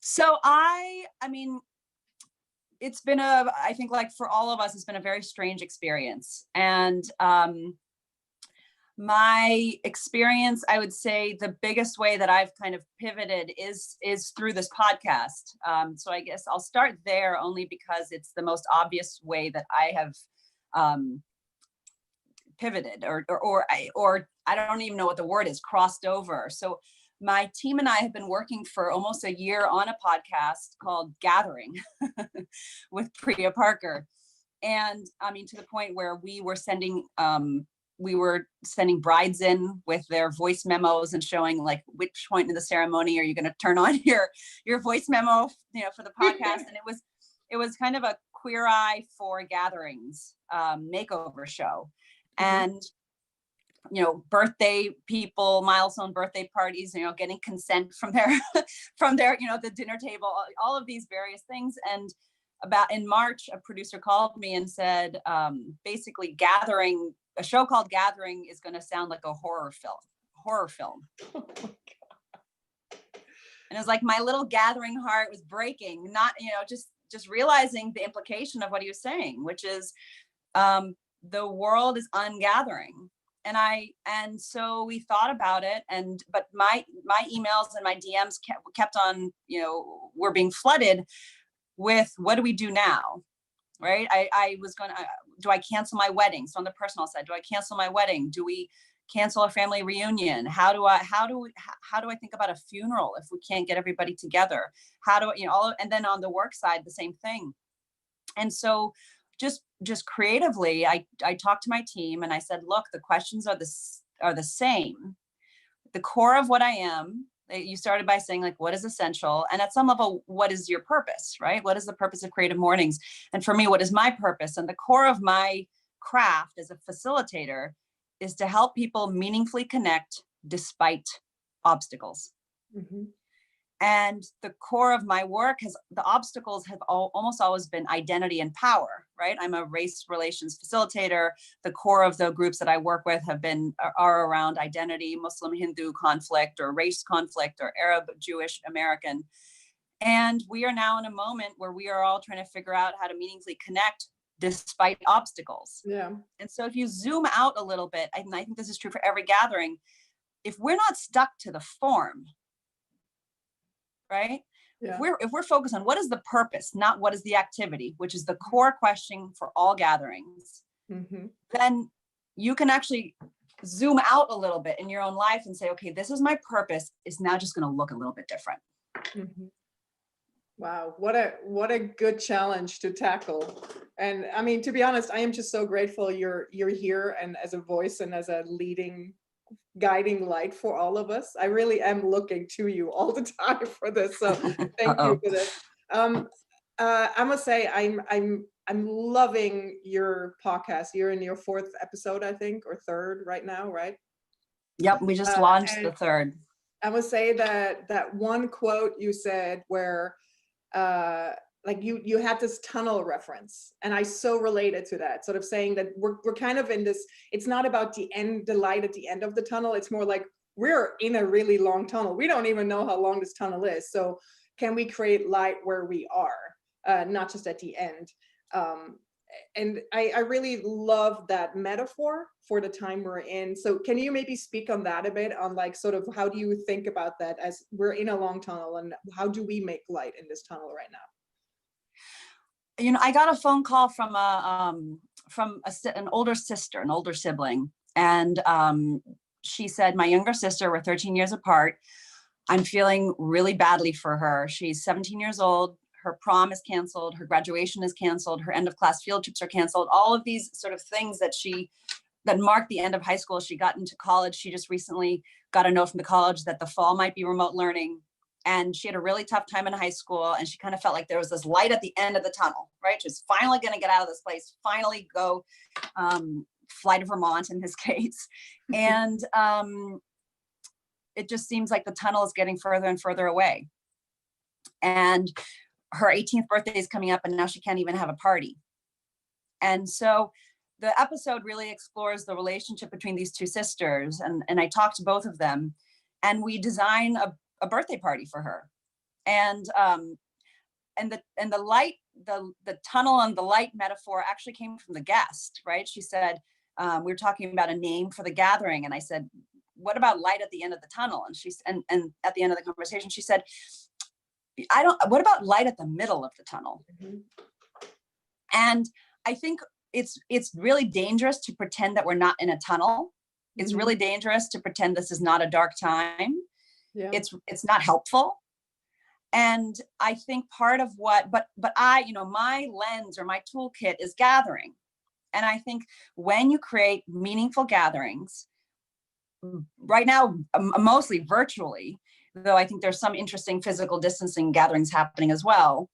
So I mean, it's been I think like for all of us, it's been a very strange experience. And my experience, I would say the biggest way that I've kind of pivoted is through this podcast. So I guess I'll start there only because it's the most obvious way that I have pivoted or I don't even know what the word is, crossed over. So my team and I have been working for almost a year on a podcast called Gathering with Priya Parker. And I mean, to the point where we were sending brides in with their voice memos and showing like which point in the ceremony are you going to turn on your voice memo, for the podcast. And it was kind of a Queer Eye for Gatherings makeover show. And birthday people, milestone birthday parties, getting consent from their the dinner table, all of these various things. And about in March, a producer called me and said, basically Gathering, a show called Gathering is going to sound like a horror film. Oh my God. And it was like my little gathering heart was breaking, not, just realizing the implication of what he was saying, which is the world is ungathering. And so we thought about it, but my emails and my DMs kept on, were being flooded with, what do we do now? Right. I was going to, do I cancel my wedding? So on the personal side, do I cancel my wedding? Do we cancel a family reunion? How do I think about a funeral if we can't get everybody together? How do and then on the work side, the same thing. And so just creatively, I talked to my team and I said, look, the questions are the same. The core of what I am, you started by saying like, what is essential? And at some level, what is your purpose, right? What is the purpose of Creative Mornings? And for me, what is my purpose? And the core of my craft as a facilitator is to help people meaningfully connect despite obstacles. Mm-hmm. And the core of my work the obstacles have almost always been identity and power, right? I'm a race relations facilitator. The core of the groups that I work with are around identity, Muslim, Hindu conflict, or race conflict, or Arab, Jewish, American. And we are now in a moment where we are all trying to figure out how to meaningfully connect despite obstacles. Yeah. And so if you zoom out a little bit, and I think this is true for every gathering, if we're not stuck to the form, right? Yeah. If we're focused on what is the purpose, not what is the activity, which is the core question for all gatherings, mm-hmm. then you can actually zoom out a little bit in your own life and say, okay, this is my purpose. It's now just going to look a little bit different. Mm-hmm. Wow, what a good challenge to tackle. And I mean, to be honest, I am just so grateful you're here and as a voice and as a leading guiding light for all of us. I really am looking to you all the time for this. So thank you for this. I must say I'm loving your podcast. You're in your 4th episode, I think, or 3rd right now, right? Yep, we just launched the 3rd. I must say that one quote you said where like you had this tunnel reference, and I so related to that, sort of saying that we're kind of in this, it's not about the light at the end of the tunnel. It's more like we're in a really long tunnel. We don't even know how long this tunnel is. So can we create light where we are, not just at the end? And I really love that metaphor for the time we're in. So can you maybe speak on that a bit, on like sort of how do you think about that as we're in a long tunnel, and how do we make light in this tunnel right now? I got a phone call from an older sister, an older sibling. And she said, my younger sister, we're 13 years apart. I'm feeling really badly for her. She's 17 years old. Her prom is canceled. Her graduation is canceled. Her end of class field trips are canceled. All of these sort of things that marked the end of high school. She got into college. She just recently got a note from the college that the fall might be remote learning. And she had a really tough time in high school, and she kind of felt like there was this light at the end of the tunnel, right? She's finally going to get out of this place, finally go fly to Vermont in this case. And it just seems like the tunnel is getting further and further away. And her 18th birthday is coming up, and now she can't even have a party. And so the episode really explores the relationship between these two sisters, and I talked to both of them, and we design a birthday party for her. And the light, the tunnel and the light metaphor actually came from the guest, right? She said, we were talking about a name for the gathering, and I said, what about light at the end of the tunnel? And she's and at the end of the conversation, she said, what about light at the middle of the tunnel? And I think it's really dangerous to pretend that we're not in a tunnel. It's really dangerous to pretend this is not a dark time. Yeah. It's not helpful. And I think part of what, but I, my lens or my toolkit is gathering. And I think when you create meaningful gatherings, right now, mostly virtually, though I think there's some interesting physical distancing gatherings happening as well,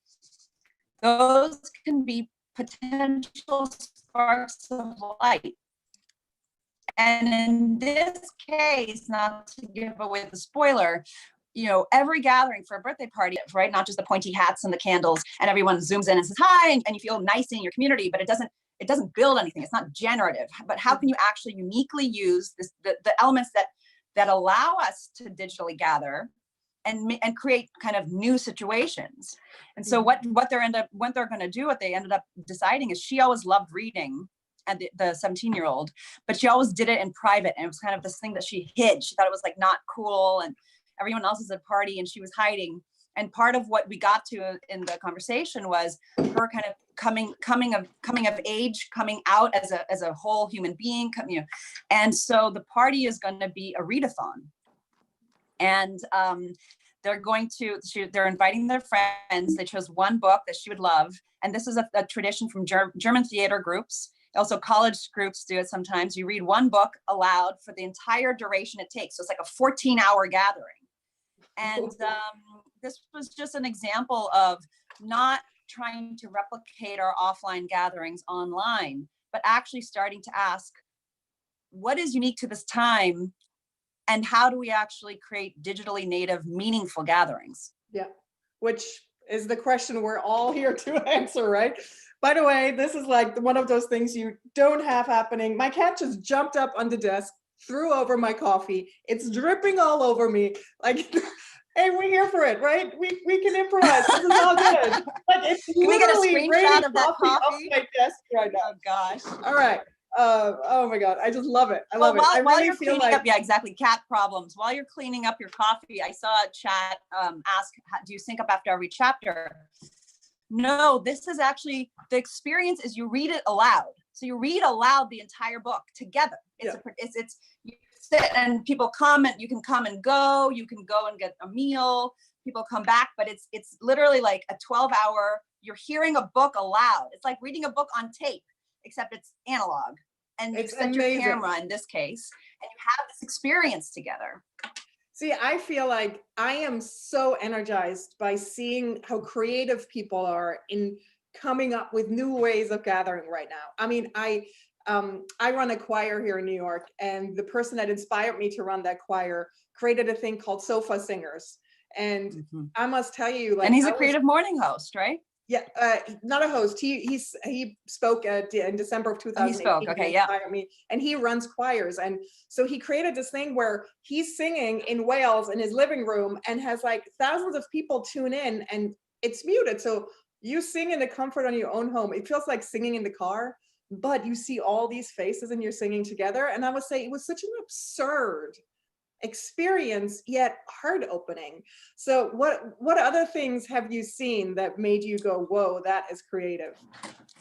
those can be potential sparks of light. And in this case, not to give away the spoiler, every gathering for a birthday party, right? Not just the pointy hats and the candles and everyone zooms in and says hi, and you feel nice in your community, but it doesn't build anything. It's not generative. But how can you actually uniquely use the elements that allow us to digitally gather and create kind of new situations? And so what they ended up deciding is, she always loved reading, and the 17-year-old, but she always did it in private, and it was kind of this thing that she hid. She thought it was like not cool, and everyone else is at a party and she was hiding. And part of what we got to in the conversation was her kind of coming of age, coming out as a whole human being, And so the party is going to be a readathon, and they're inviting their friends. They chose one book that she would love, and this is a tradition from German theater groups. Also, college groups do it sometimes. You read one book aloud for the entire duration it takes. So it's like a 14-hour gathering. And this was just an example of not trying to replicate our offline gatherings online, but actually starting to ask, what is unique to this time, and how do we actually create digitally native, meaningful gatherings? Yeah, which is the question we're all here to answer, right? By the way, this is like one of those things you don't have happening. My cat just jumped up on the desk, threw over my coffee. It's dripping all over me. Like, hey, we're here for it, right? We can improvise. This is all good. Like, it's can we get a screenshot of that coffee off my desk right now? Oh gosh. All right. Oh my God, I just love it. I love it. I While really you're feel cleaning like, up, yeah, exactly, cat problems. While you're cleaning up your coffee, I saw a chat ask, do you sync up after every chapter? No, this is actually, the experience is you read it aloud. So you read aloud the entire book together. It's you sit and people come, and you can come and go. You can go and get a meal. People come back, but it's literally like a 12-hour. You're hearing a book aloud. It's like reading a book on tape, except it's analog. And you set your camera in this case, and you have this experience together. See, I feel like I am so energized by seeing how creative people are in coming up with new ways of gathering right now. I mean, I run a choir here in New York, and the person that inspired me to run that choir created a thing called Sofa Singers. And I must tell you, like, and he's a Creative Morning host, right? Yeah, not a host. He spoke in December of 2018. He spoke, okay, yeah. Me, and he runs choirs, and so he created this thing where he's singing in Wales in his living room, and has like thousands of people tune in, and it's muted, so you sing in the comfort on your own home. It feels like singing in the car, but you see all these faces, and you're singing together. And I would say it was such an absurd experience, yet heart opening. So what other things have you seen that made you go, whoa, that is creative?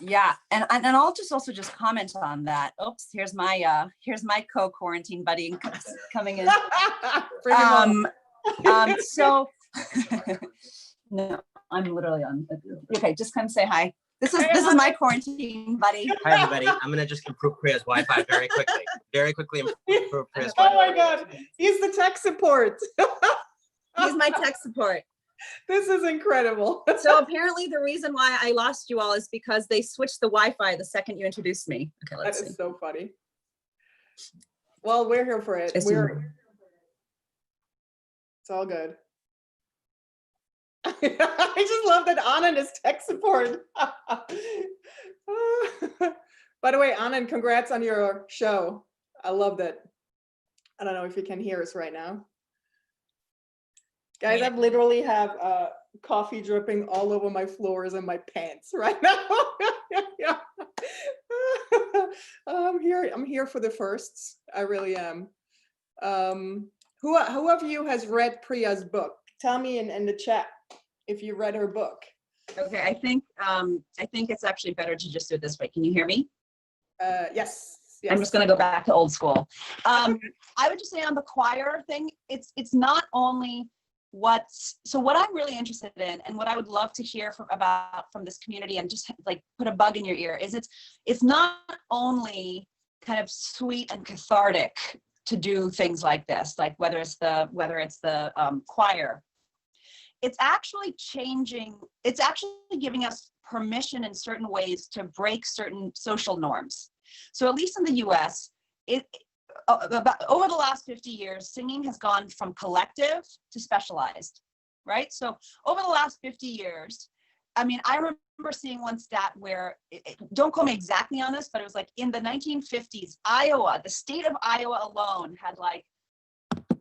Yeah, and I'll also just comment on that. Oops, here's my co-quarantine buddy coming in. So no, I'm literally on. Okay, just come say hi. This is my quarantine buddy. Hi everybody. I'm gonna just improve Priya's Wi-Fi very quickly. Improve Priya's Wi-Fi. Oh my God, he's the tech support. He's my tech support. This is incredible. So apparently the reason why I lost you all is because they switched the Wi-Fi the second you introduced me. Okay, let's see. That is so funny. Well, we're here for it. It's all good. I just love that Anand is tech support. By the way, Anand, congrats on your show. I loved it. I don't know if you can hear us right now. Guys, I literally have coffee dripping all over my floors and my pants right now. Yeah. I'm here for the firsts. I really am. Who of you has read Priya's book? Tell me in the chat if you read her book. Okay, I think it's actually better to just do it this way. Can you hear me? Yes. I'm just going to go back to old school. I would just say on the choir thing, it's not only what I'm really interested in, and what I would love to hear from this community, and just like put a bug in your ear, is it's not only kind of sweet and cathartic to do things like this, like whether it's the choir. It's actually giving us permission in certain ways to break certain social norms. So at least in the US, over the last 50 years, singing has gone from collective to specialized, right? So over the last 50 years, I mean, I remember seeing one stat where, don't quote me exactly on this, but it was like in the 1950s, Iowa, the state of Iowa alone had like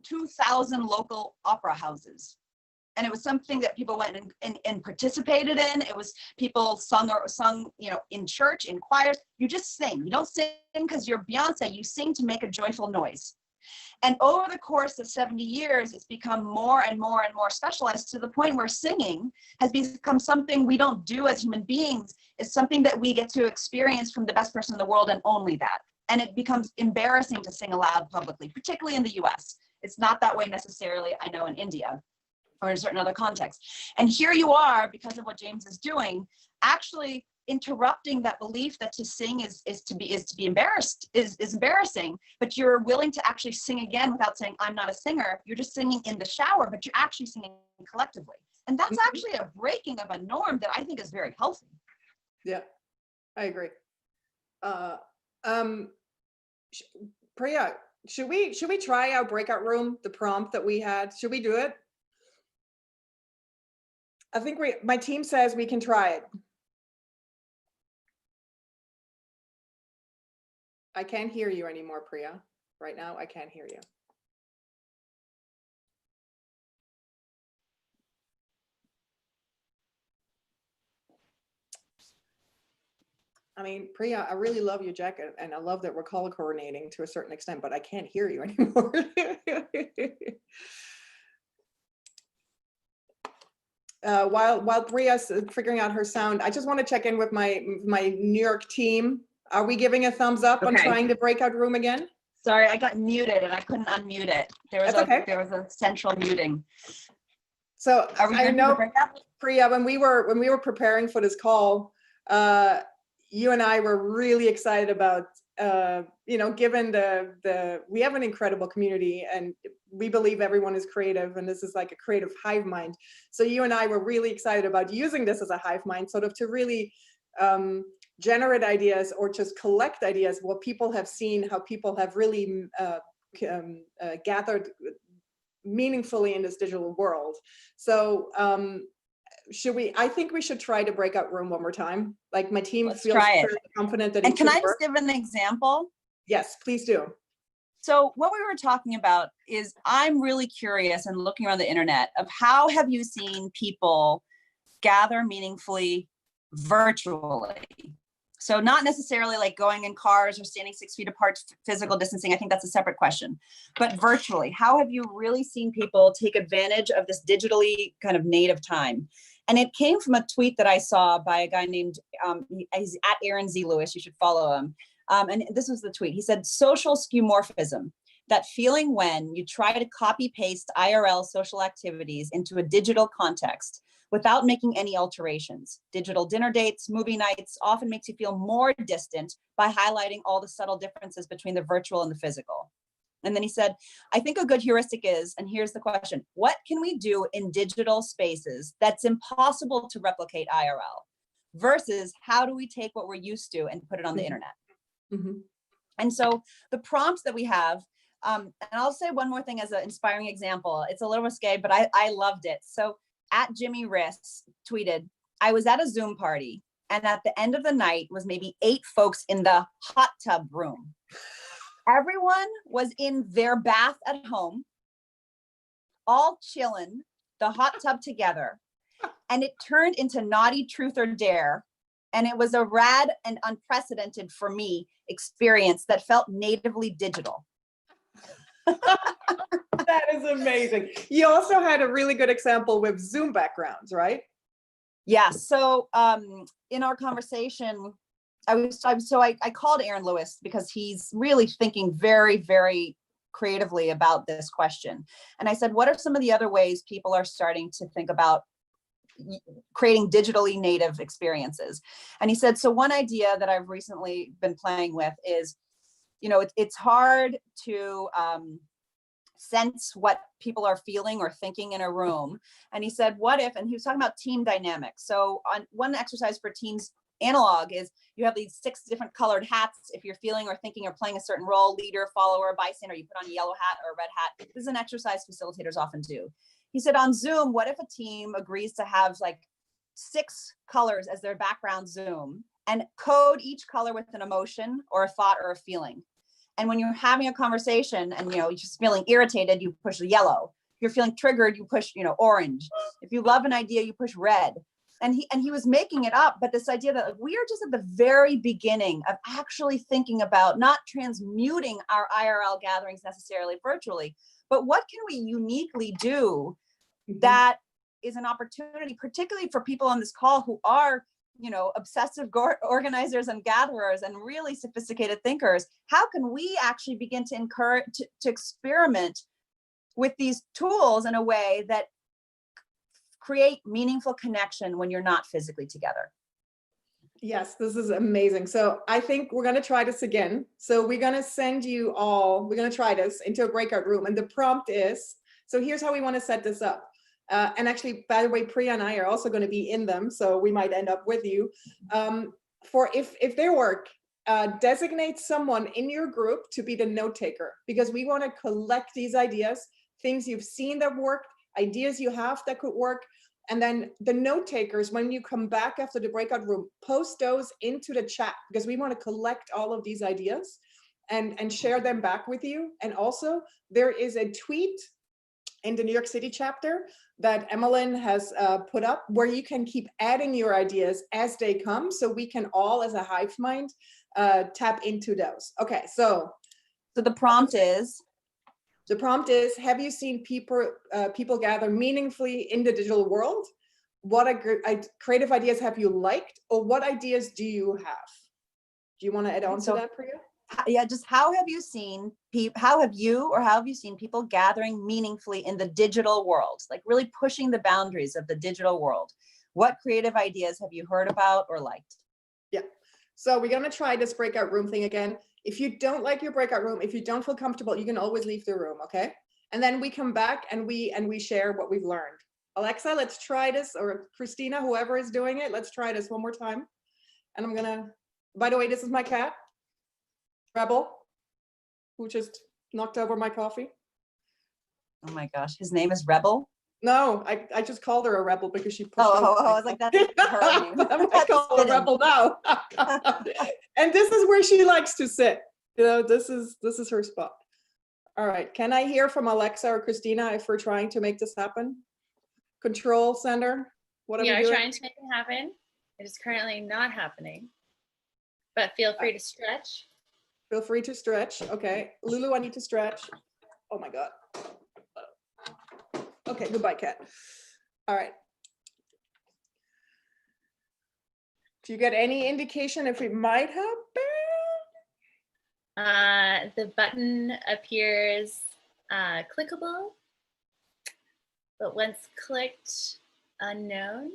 2,000 local opera houses. And it was something that people went and participated in. It was people sung, in church, in choirs. You just sing. You don't sing because you're Beyonce. You sing to make a joyful noise. And over the course of 70 years, it's become more and more and more specialized, to the point where singing has become something we don't do as human beings. It's something that we get to experience from the best person in the world, and only that. And it becomes embarrassing to sing aloud publicly, particularly in the US. It's not that way necessarily, I know, in India, or in certain other contexts. And here you are, because of what James is doing, actually interrupting that belief that to sing is to be embarrassed, is embarrassing, but you're willing to actually sing again without saying, I'm not a singer. You're just singing in the shower, but you're actually singing collectively. And that's actually a breaking of a norm that I think is very healthy. Yeah, I agree. Priya, should we try our breakout room, the prompt that we had? Should we do it? I think my team says we can try it. I can't hear you anymore, Priya. Right now, I can't hear you. I mean, Priya, I really love your jacket, and I love that we're color coordinating to a certain extent, but I can't hear you anymore. While Priya's figuring out her sound, I just want to check in with my New York team. Are we giving a thumbs up on trying the breakout room again? Sorry, I got muted and I couldn't unmute it. There was a central muting. So I know, Priya, when we were preparing for this call, you and I were really excited about, given we have an incredible community, and we believe everyone is creative, and this is like a creative hive mind. So you and I were really excited about using this as a hive mind, sort of to really generate ideas, or just collect ideas, what people have seen, how people have really gathered meaningfully in this digital world. So I think we should try to breakout room one more time. Like, my team feels very confident that it And can I just give an example? Yes, please do. So what we were talking about is, I'm really curious, and looking around the internet, of how have you seen people gather meaningfully virtually? So not necessarily like going in cars or standing 6 feet apart, physical distancing. I think that's a separate question. But virtually, how have you really seen people take advantage of this digitally kind of native time? And it came from a tweet that I saw by a guy named, he's at Aaron Z. Lewis. You should follow him. And this was the tweet. He said, social skeuomorphism, that feeling when you try to copy paste IRL social activities into a digital context without making any alterations. Digital dinner dates, movie nights often makes you feel more distant by highlighting all the subtle differences between the virtual and the physical. And then he said, I think a good heuristic is, and here's the question, what can we do in digital spaces that's impossible to replicate IRL? Versus how do we take what we're used to and put it on the internet? Mm-hmm. And so the prompts that we have, and I'll say one more thing as an inspiring example. It's a little risque, but I loved it. So at Jimmy Riss tweeted, I was at a Zoom party And at the end of the night was maybe 8 folks in the hot tub room. Everyone was in their bath at home, all chilling, the hot tub together. And it turned into Naughty Truth or Dare. And it was a rad and unprecedented for me experience that felt natively digital. That is amazing. You also had a really good example with Zoom backgrounds, right? Yeah. So in our conversation, I called Aaron Lewis because he's really thinking very, very creatively about this question. And I said, what are some of the other ways people are starting to think about creating digitally native experiences? And he said, so one idea that I've recently been playing with is, you know, it's hard to sense what people are feeling or thinking in a room. And he said, what if, and he was talking about team dynamics. So on one exercise for teams analog is you have these 6 different colored hats. If you're feeling or thinking or playing a certain role, leader, follower, bystander, you put on a yellow hat or a red hat. This is an exercise facilitators often do. He said on Zoom, what if a team agrees to have like 6 colors as their background Zoom and code each color with an emotion or a thought or a feeling? And when you're having a conversation and, you know, you're just feeling irritated, you push the yellow. If you're feeling triggered, you push, you know, orange. If you love an idea, you push red. And he was making it up, but this idea that like, we are just at the very beginning of actually thinking about not transmuting our IRL gatherings necessarily virtually, but what can we uniquely do that is an opportunity, particularly for people on this call who are, you know, obsessive organizers and gatherers and really sophisticated thinkers. How can we actually begin to encourage, to experiment with these tools in a way that create meaningful connection when you're not physically together? Yes, this is amazing. So I think we're going to try this again. So we're going to send you all, we're going to try this into a breakout room. And the prompt is, so here's how we want to set this up. And actually, by the way, Priya and I are also going to be in them, so we might end up with you. For if they work, designate someone in your group to be the note taker, because we want to collect these ideas, things you've seen that worked, ideas you have that could work. And then the note takers, when you come back after the breakout room, post those into the chat, because we want to collect all of these ideas and share them back with you. And also, there is a tweet in the New York City chapter that Emmeline has put up where you can keep adding your ideas as they come, so we can all as a hive mind tap into those. Okay, so the prompt is? The prompt is, have you seen people gather meaningfully in the digital world? What creative ideas have you liked, or what ideas do you have? Do you want to add on to that, Priya? Yeah, just how have you seen people gathering meaningfully in the digital world, like really pushing the boundaries of the digital world? What creative ideas have you heard about or liked? Yeah, so we're going to try this breakout room thing again. If you don't like your breakout room, if you don't feel comfortable, you can always leave the room, okay? And then we come back and we share what we've learned. Alexa, let's try this, or Christina, whoever is doing it, let's try this one more time. And I'm gonna, by the way, this is my cat, Rebel, who just knocked over my coffee. Oh my gosh, his name is Rebel? No, I just called her a rebel because she pushed I was like, that's her name. I call her Rebel now. And this is where she likes to sit. You know, this is her spot. All right, can I hear from Alexa or Christina if we're trying to make this happen? Control center, what are we doing? We are trying to make it happen. It is currently not happening, but feel free to stretch. Feel free to stretch. Okay, Lulu, I need to stretch. Oh my God. Okay, goodbye, cat. All right. Do you get any indication if it might happen? The button appears clickable, but once clicked, unknown.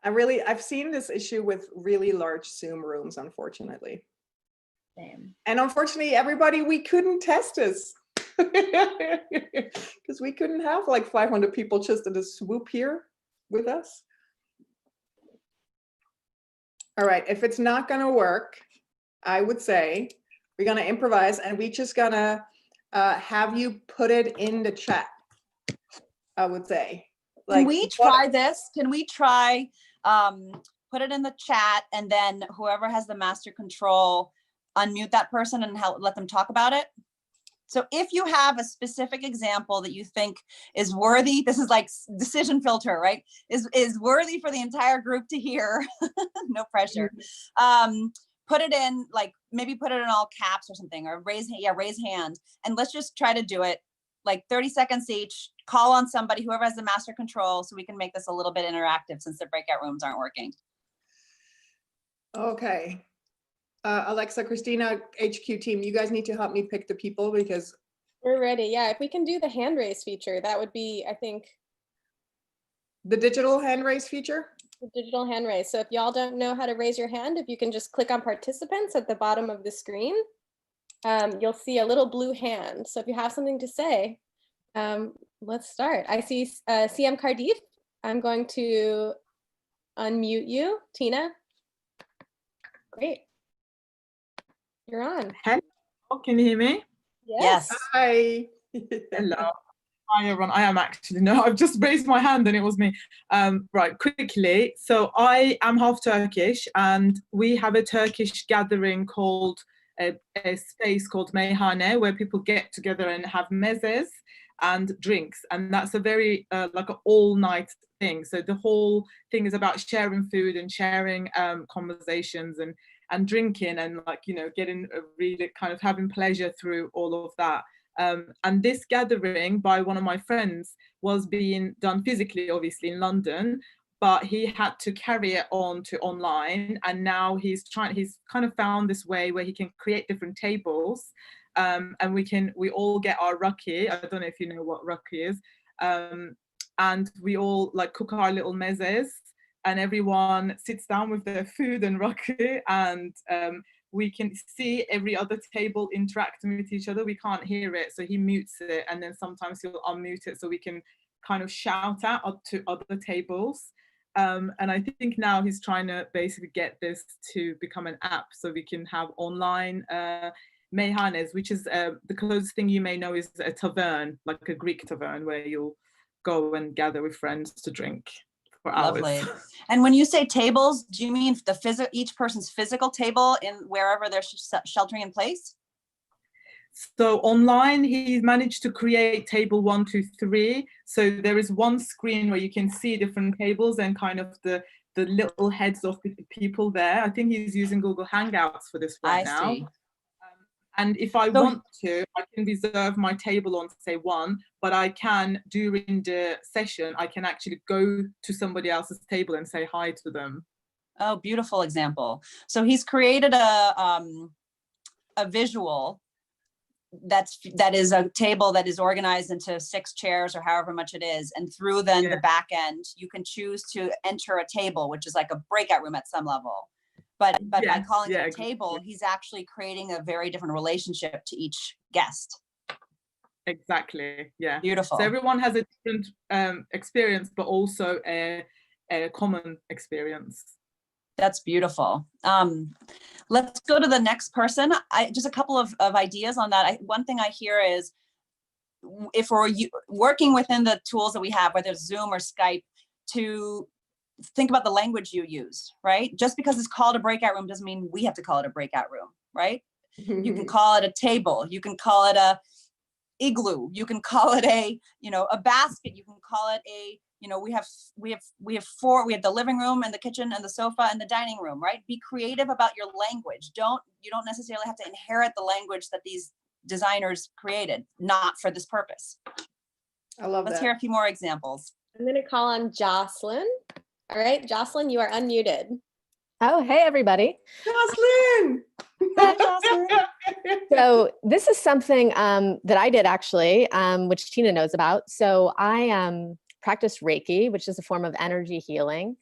I've seen this issue with really large Zoom rooms, unfortunately. Same. And unfortunately, everybody, we couldn't test this. Because we couldn't have like 500 people just in a swoop here with us. All right, if it's not gonna work, I would say we're gonna improvise and we just gonna have you put it in the chat, I would say. Like, can we try this? Can we try put it in the chat, and then whoever has the master control, unmute that person and let them talk about it. So if you have a specific example that you think is worthy, this is like decision filter, right? Is worthy for the entire group to hear, no pressure. Put it in, like maybe put it in all caps or something, or raise hand. And let's just try to do it like 30 seconds each, call on somebody, whoever has the master control, so we can make this a little bit interactive since the breakout rooms aren't working. Okay. Alexa, Christina, HQ team, you guys need to help me pick the people because We're ready. Yeah, if we can do the hand raise feature, that would be, I think, the digital hand raise feature. the digital hand raise. So if y'all don't know how to raise your hand, if you can just click on participants at the bottom of the screen, you'll see a little blue hand. So if you have something to say, let's start. I see CM Cardiff. I'm going to unmute you. Tina. Great. You're on. Hello, can you hear me? Yes. Hi. Hello. Hi everyone, I am actually, no, I've just raised my hand and it was me. Right, quickly. So I am half Turkish and we have a Turkish gathering called, a space called Meyhane, where people get together and have mezes and drinks. And that's a very, like an all night thing. So the whole thing is about sharing food and sharing conversations and drinking and like, you know, getting really kind of having pleasure through all of that. And this gathering by one of my friends was being done physically, obviously in London, but he had to carry it on to online. And now he's kind of found this way where he can create different tables, and we all get our raki. I don't know if you know what raki is. And we all like cook our little mezes and everyone sits down with their food and raki, and we can see every other table interacting with each other. We can't hear it, so he mutes it, and then sometimes he'll unmute it so we can kind of shout out up to other tables. And I think now he's trying to basically get this to become an app so we can have online meyhanes, which is the closest thing you may know is a tavern, like a Greek tavern where you'll go and gather with friends to drink. Lovely. And when you say tables, do you mean each person's physical table in wherever they're sheltering in place? So online, he's managed to create table 1, 2, 3. So there is one screen where you can see different tables and kind of the little heads of the people there. I think he's using Google Hangouts for this right now. See. And if I want to, I can reserve my table on, say, 1, but I can, during the session, I can actually go to somebody else's table and say hi to them. Oh, beautiful example. So he's created a visual that is a table that is organized into 6 chairs or however much it is. And through then the back end, you can choose to enter a table, which is like a breakout room at some level. But by calling it a table, he's actually creating a very different relationship to each guest. Exactly. Yeah. Beautiful. So everyone has a different experience, but also a common experience. That's beautiful. Let's go to the next person. Just a couple of ideas on that. One thing I hear is if we're working within the tools that we have, whether it's Zoom or Skype, to think about the language you use, right? Just because it's called a breakout room doesn't mean we have to call it a breakout room, right? You can call it a table. You can call it a igloo. You can call it a basket. You can call it a, we have 4, we have the living room and the kitchen and the sofa and the dining room, right? Be creative about your language. You don't necessarily have to inherit the language that these designers created, not for this purpose. I love that. Let's hear a few more examples. I'm going to call on Jocelyn. All right, Jocelyn, you are unmuted. Oh, hey, everybody. Jocelyn! Hi, Jocelyn. So this is something that I did actually, which Tina knows about. So I practice Reiki, which is a form of energy healing.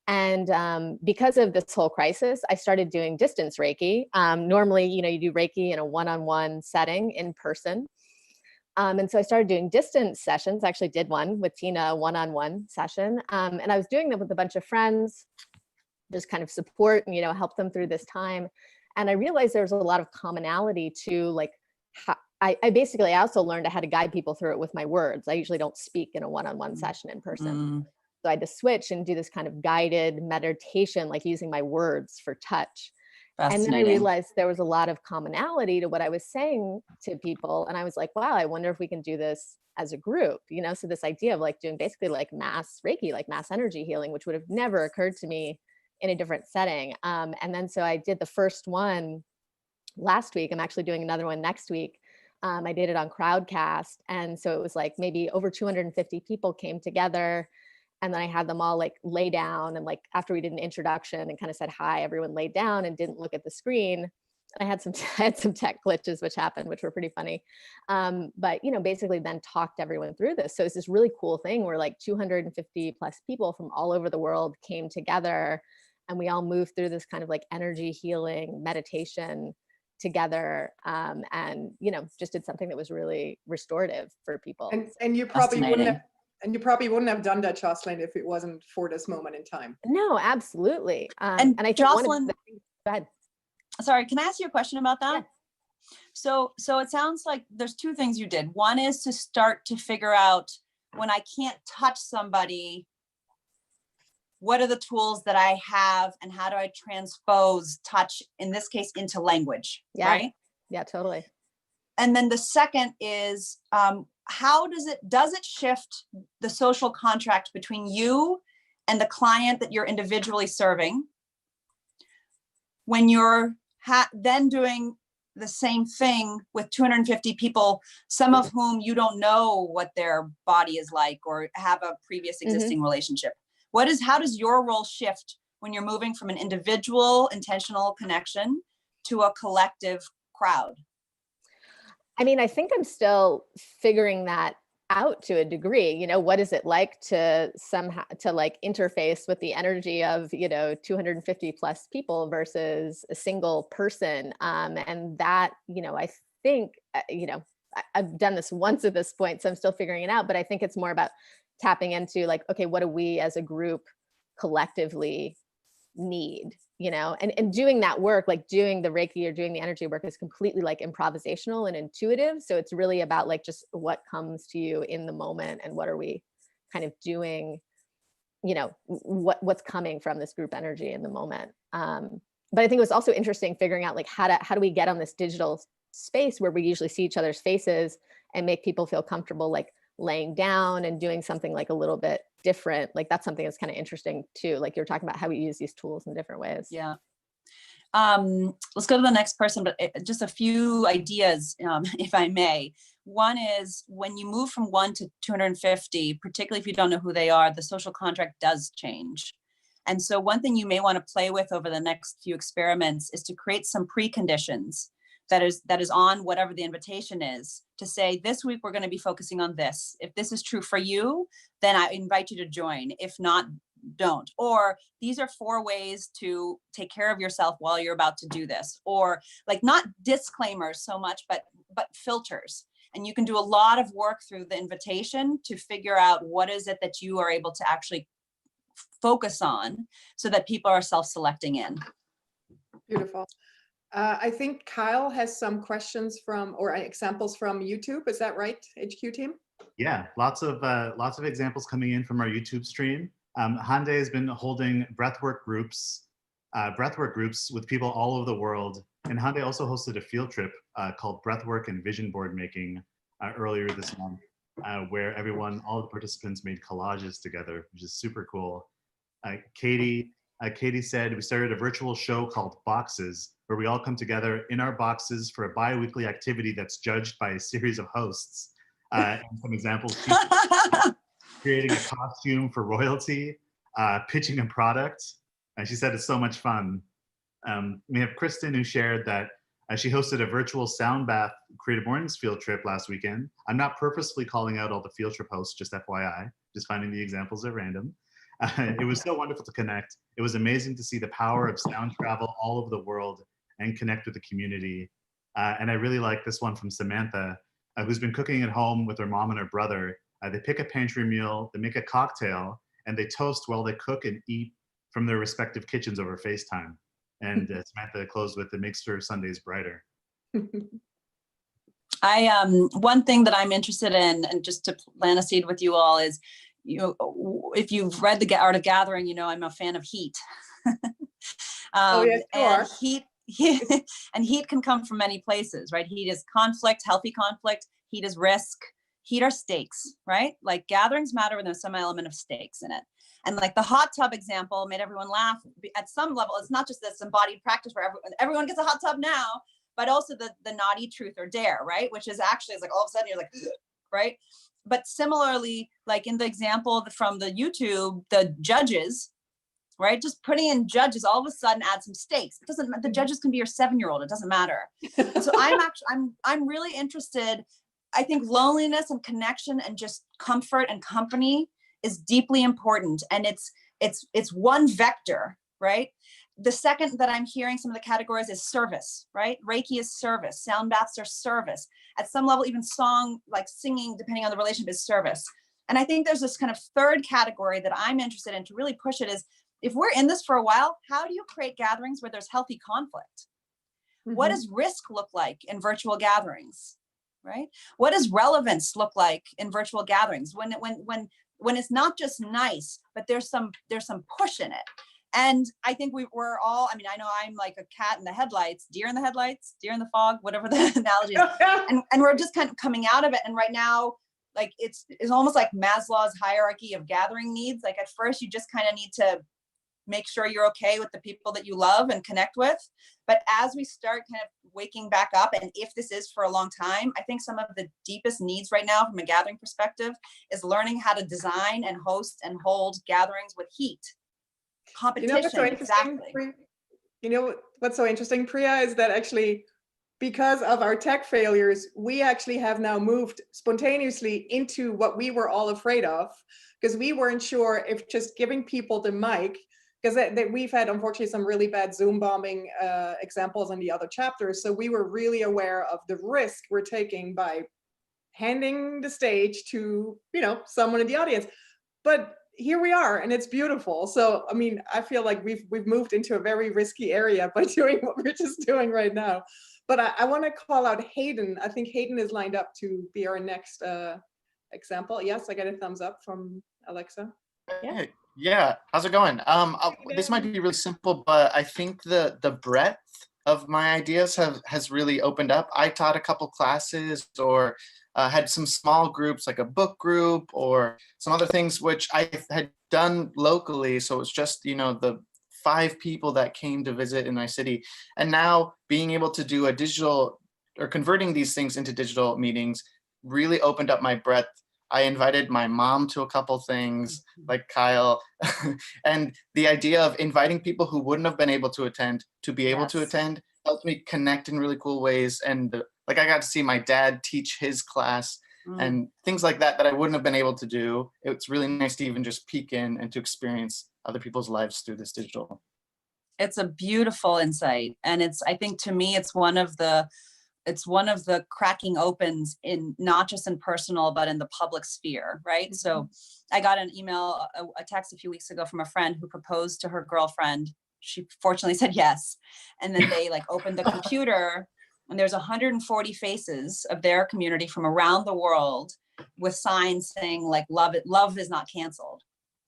And because of this whole crisis, I started doing distance Reiki. Normally, you do Reiki in a one-on-one setting in person. And so I started doing distance sessions. I actually did one with Tina, a one-on-one session. And I was doing them with a bunch of friends, just kind of support and, help them through this time. And I realized there's a lot of commonality to like, I also learned how to guide people through it with my words. I usually don't speak in a one-on-one session in person. I had to switch and do this kind of guided meditation, like using my words for touch. And then I realized there was a lot of commonality to what I was saying to people. And I was like, wow, I wonder if we can do this as a group, you know? So this idea of like doing basically like mass Reiki, like mass energy healing, which would have never occurred to me in a different setting. And then so I did the first one last week. I'm actually doing another one next week. I did it on Crowdcast. And so it was like maybe over 250 people came together. And then I had them all like lay down, and like after we did an introduction and kind of said hi, everyone laid down and didn't look at the screen. I had some tech glitches which happened, which were pretty funny. But you know, basically then talked everyone through this. So it's this really cool thing where like 250 plus people from all over the world came together, and we all moved through this kind of like energy healing meditation together, and you know, just did something that was really restorative for people. And you probably wouldn't have done that, Jocelyn, if it wasn't for this moment in time. No, absolutely. And I think Jocelyn, go ahead. Sorry, can I ask you a question about that? Yeah. So it sounds like there's two things you did. One is to start to figure out, when I can't touch somebody, what are the tools that I have, and how do I transpose touch, in this case, into language, right? Yeah, totally. And then the second is, how does it shift the social contract between you and the client that you're individually serving when you're then doing the same thing with 250 people, some of whom you don't know what their body is like or have a previous existing relationship? How does your role shift when you're moving from an individual intentional connection to a collective crowd? I mean, I think I'm still figuring that out to a degree. You know, what is it like to somehow to like interface with the energy of, you know, 250 plus people versus a single person? And that, you know, I think, you know, I've done this once at this point, so I'm still figuring it out, but I think it's more about tapping into like, okay, what do we as a group collectively need, you know, and doing that work, like doing the Reiki or doing the energy work, is completely like improvisational and intuitive. So it's really about like just what comes to you in the moment, and what are we kind of doing, you know, what's coming from this group energy in the moment. But I think it was also interesting figuring out like how do we get on this digital space where we usually see each other's faces and make people feel comfortable like laying down and doing something like a little bit different. Like that's something that's kind of interesting too. Like you're talking about how we use these tools in different ways. Yeah. Let's go to the next person, but just a few ideas, if I may. One is, when you move from 1 to 250, particularly if you don't know who they are, the social contract does change. And so one thing you may want to play with over the next few experiments is to create some preconditions that is on whatever the invitation is, to say, this week we're going to be focusing on this. If this is true for you, then I invite you to join. If not, don't. Or these are 4 ways to take care of yourself while you're about to do this. Or like, not disclaimers so much, but filters. And you can do a lot of work through the invitation to figure out what is it that you are able to actually focus on, so that people are self-selecting in. Beautiful. I think Kyle has some questions or examples from YouTube. Is that right, HQ team? Yeah, lots of examples coming in from our YouTube stream. Hande has been holding breathwork groups with people all over the world. And Hande also hosted a field trip called Breathwork and Vision Board Making earlier this month, where all the participants made collages together, which is super cool. Katie said, we started a virtual show called Boxes, where we all come together in our boxes for a bi-weekly activity that's judged by a series of hosts. And some examples: creating a costume for royalty, pitching a product. And she said it's so much fun. We have Kristen, who shared that she hosted a virtual sound bath Creative Mornings field trip last weekend. I'm not purposefully calling out all the field trip hosts, just FYI, just finding the examples at random. It was so wonderful to connect. It was amazing to see the power of sound travel all over the world and connect with the community. And I really like this one from Samantha, who's been cooking at home with her mom and her brother. They pick a pantry meal, they make a cocktail, and they toast while they cook and eat from their respective kitchens over FaceTime. And Samantha closed with, it makes her Sundays brighter. One thing that I'm interested in, and just to plant a seed with you all, is if you've read The Art of Gathering, you know I'm a fan of heat. Oh, yes, you are. And heat can come from many places, right? Heat is conflict, healthy conflict. Heat is risk. Heat are stakes, right? Like gatherings matter when there's some element of stakes in it. And like the hot tub example made everyone laugh. At some level, it's not just this embodied practice where everyone gets a hot tub now, but also the naughty truth or dare, right? Which is actually, it's like all of a sudden you're like, right? But similarly, like in the example from the YouTube, the judges, right? Just putting in judges all of a sudden add some stakes. It doesn't, the judges can be your 7-year-old, it doesn't matter. And so I'm really interested. I think loneliness and connection and just comfort and company is deeply important. And it's one vector, right? The second that I'm hearing some of the categories is service, right? Reiki is service, sound baths are service. At some level, even song, like singing, depending on the relationship, is service. And I think there's this kind of third category that I'm interested in to really push it is, if we're in this for a while, how do you create gatherings where there's healthy conflict? Mm-hmm. What does risk look like in virtual gatherings, right? What does relevance look like in virtual gatherings when it's not just nice, but there's some push in it? And I think we're all, I mean, I know I'm like a cat in the headlights, deer in the headlights, deer in the fog, whatever the analogy is. and we're just kind of coming out of it. And right now, like it's almost like Maslow's hierarchy of gathering needs. Like at first you just kind of need to make sure you're okay with the people that you love and connect with. But as we start kind of waking back up, and if this is for a long time, I think some of the deepest needs right now from a gathering perspective is learning how to design and host and hold gatherings with heat. Competition, you know what's so interesting, exactly. You know what's so interesting, Priya, is that actually because of our tech failures, we actually have now moved spontaneously into what we were all afraid of, because we weren't sure if just giving people the mic, because we've had unfortunately some really bad Zoom bombing examples in the other chapters. So we were really aware of the risk we're taking by handing the stage to, you know, someone in the audience. But here we are, and it's beautiful. So, I mean, I feel like we've moved into a very risky area by doing what we're just doing right now. But I want to call out Hayden. I think Hayden is lined up to be our next example. Yes, I got a thumbs up from Alexa. Hey, yeah, how's it going? This might be really simple, but I think the breadth of my ideas has really opened up. I taught a couple classes or had some small groups, like a book group or some other things, which I had done locally. So it's just, you know, the 5 people that came to visit in my city. And now being able to do a digital or converting these things into digital meetings really opened up my breadth. I invited my mom to a couple things like Kyle, and the idea of inviting people who wouldn't have been able to attend to be able to attend helped me connect in really cool ways. And like I got to see my dad teach his class and things like that I wouldn't have been able to do. It's really nice to even just peek in and to experience other people's lives through this digital. It's a beautiful insight. And I think to me, it's one of the cracking opens in not just in personal, but in the public sphere, right? Mm-hmm. So I got an email, a text a few weeks ago from a friend who proposed to her girlfriend. She fortunately said yes. And then they like opened the computer and there's 140 faces of their community from around the world with signs saying like, love is not canceled.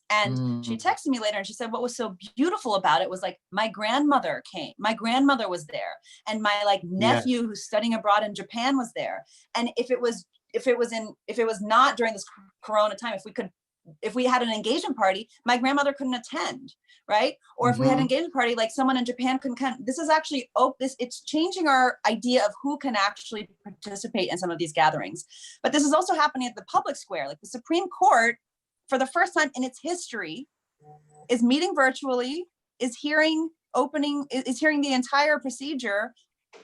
And she texted me later and she said, what was so beautiful about it was like, my grandmother came, my grandmother was there. And my like nephew who's studying abroad in Japan was there. And if it was not during this Corona time, if we had an engagement party, my grandmother couldn't attend, right? Or if we had an engagement party, like someone in Japan couldn't come. This is actually, it's changing our idea of who can actually participate in some of these gatherings. But this is also happening at the public square, like the Supreme Court, for the first time in its history, is meeting virtually, is hearing the entire procedure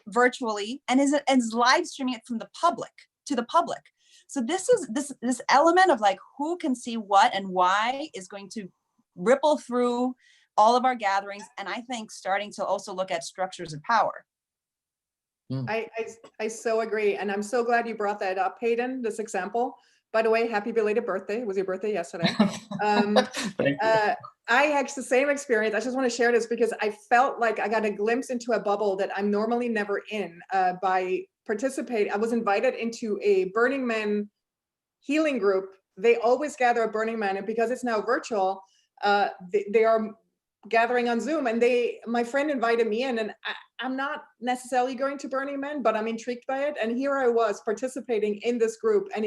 virtually, and is live streaming it from the public to the public. So this element of like who can see what and why is going to ripple through all of our gatherings, and I think starting to also look at structures of power. I so agree, and I'm so glad you brought that up, Hayden, this example. By the way, happy belated birthday. It was your birthday yesterday. I had the same experience. I just want to share this because I felt like I got a glimpse into a bubble that I'm normally never in by participating. I was invited into a Burning Man healing group they always gather at Burning Man, and because it's now virtual, they are gathering on Zoom. And my friend invited me in, and I'm not necessarily going to Burning Man, but I'm intrigued by it. And here I was participating in this group, and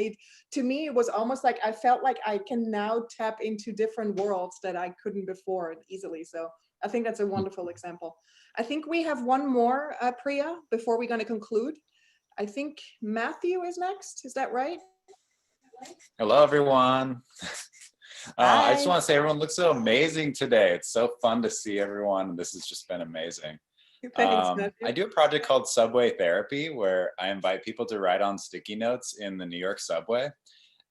to me, it was almost like I felt like I can now tap into different worlds that I couldn't before easily. So I think that's a wonderful example. I think we have one more, Priya, before we're going to conclude. I think Matthew is next. Is that right? Hello, everyone. I just want to say everyone looks so amazing today. It's so fun to see everyone. This has just been amazing. Thanks, Matthew. I do a project called Subway Therapy, where I invite people to write on sticky notes in the New York subway.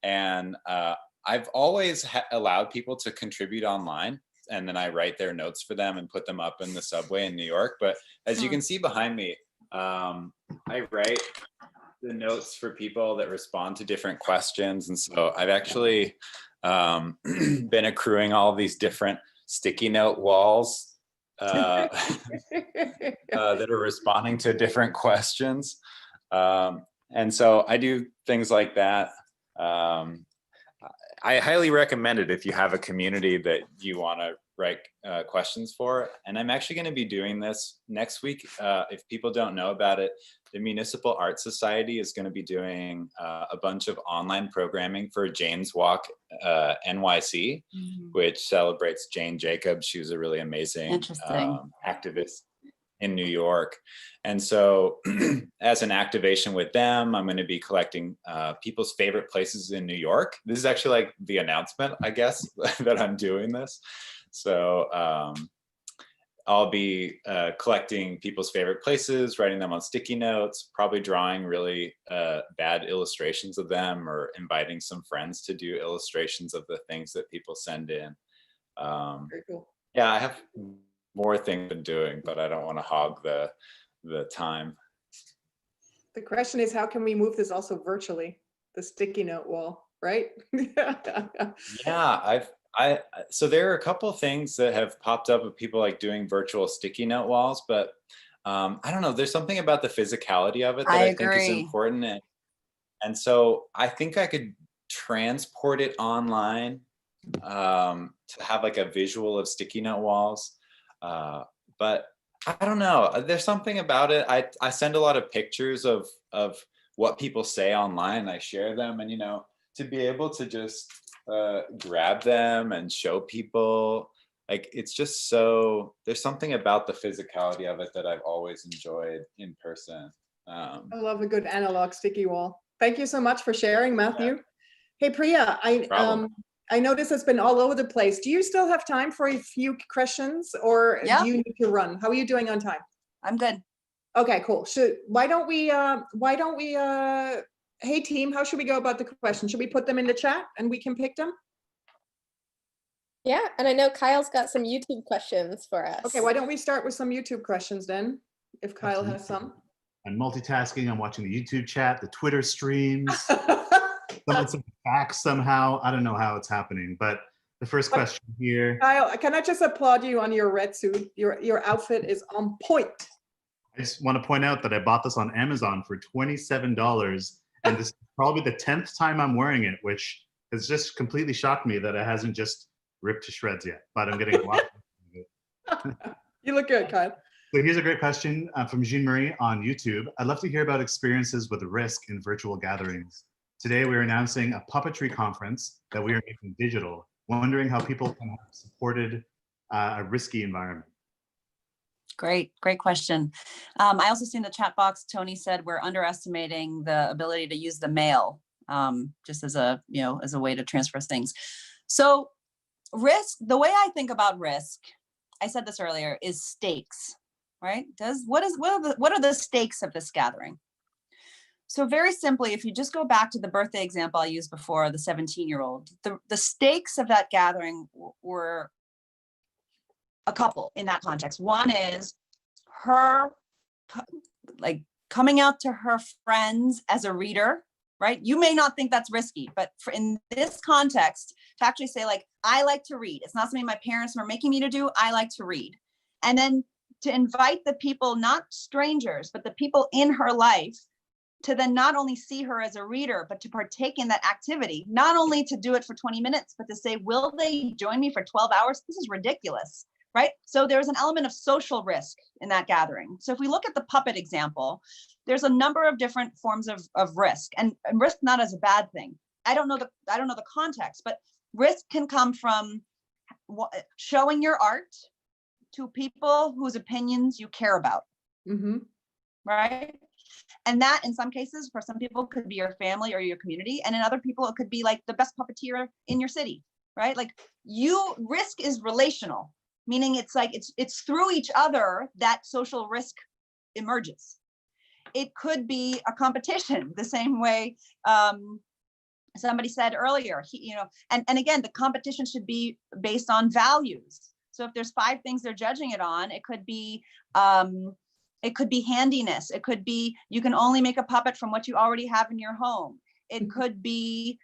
And I've always allowed people to contribute online, and then I write their notes for them and put them up in the subway in New York. But as you can see behind me, I write the notes for people that respond to different questions. And so I've actually been accruing all these different sticky note walls that are responding to different questions. And so I do things like that. I highly recommend it if you have a community that you want to write questions for. And I'm actually going to be doing this next week. If people don't know about it, the Municipal Art Society is going to be doing a bunch of online programming for Jane's Walk NYC, which celebrates Jane Jacobs. She was a really amazing activist in New York. And so as an activation with them, I'm going to be collecting people's favorite places in New York. This is actually like the announcement, I guess, that I'm doing this. So I'll be collecting people's favorite places, writing them on sticky notes, probably drawing really bad illustrations of them, or inviting some friends to do illustrations of the things that people send in. Very cool. Yeah, I have more things I'm doing, but I don't want to hog the time. The question is, how can we move this also virtually? The sticky note wall, right? Yeah, so there are a couple of things that have popped up of people like doing virtual sticky note walls, but I don't know, there's something about the physicality of it that I think is important. And so I think I could transport it online to have like a visual of sticky note walls. But I don't know, there's something about it. I send a lot of pictures of what people say online. I share them, and, you know, to be able to just grab them and show people, like, it's just so, there's something about the physicality of it that I've always enjoyed in person. I love a good analog sticky wall. Thank you so much for sharing, Matthew. Yeah. Hey, Priya, I know this has been all over the place. Do you still have time for a few questions, or do you need to run? How are you doing on time? I'm good. Okay, cool. Why don't we, hey team, how should we go about the questions? Should we put them in the chat and we can pick them? Yeah, and I know Kyle's got some YouTube questions for us. Okay, why don't we start with some YouTube questions then, if Kyle has some. I'm multitasking, I'm watching the YouTube chat, the Twitter streams. Someone sent facts somehow. I don't know how it's happening, but the first question here. Kyle, can I just applaud you on your red suit? Your outfit is on point. I just want to point out that I bought this on Amazon for $27, and this is probably the 10th time I'm wearing it, which has just completely shocked me that it hasn't just ripped to shreds yet, but I'm getting a lot of it. You look good, Kyle. So here's a great question from Jean-Marie on YouTube. I'd love to hear about experiences with risk in virtual gatherings. Today, we're announcing a puppetry conference that we are making digital, wondering how people can have supported a risky environment. Great question. I also see in the chat box, Tony said we're underestimating the ability to use the mail, just as a, as a way to transfer things. So risk, the way I think about risk, I said this earlier, is stakes, right? What are the stakes of this gathering? So very simply, if you just go back to the birthday example I used before, the 17-year-old, the stakes of that gathering were a couple in that context. One is her like coming out to her friends as a reader, right? You may not think that's risky, but in this context, to actually say like, I like to read. It's not something my parents were making me to do. I like to read. And then to invite the people, not strangers, but the people in her life to then not only see her as a reader, but to partake in that activity, not only to do it for 20 minutes, but to say, will they join me for 12 hours? This is ridiculous, right? So there's an element of social risk in that gathering. So if we look at the puppet example, there's a number of different forms of risk, and risk not as a bad thing. I don't know the context, but risk can come from showing your art to people whose opinions you care about, right? And that, in some cases, for some people, could be your family or your community, and in other people, it could be like the best puppeteer in your city, right? Like risk is relational, meaning it's like it's through each other that social risk emerges. It could be a competition, the same way somebody said earlier. And again, the competition should be based on values. So if there's 5 things they're judging it on, it could be handiness. It could be you can only make a puppet from what you already have in your home. It could be,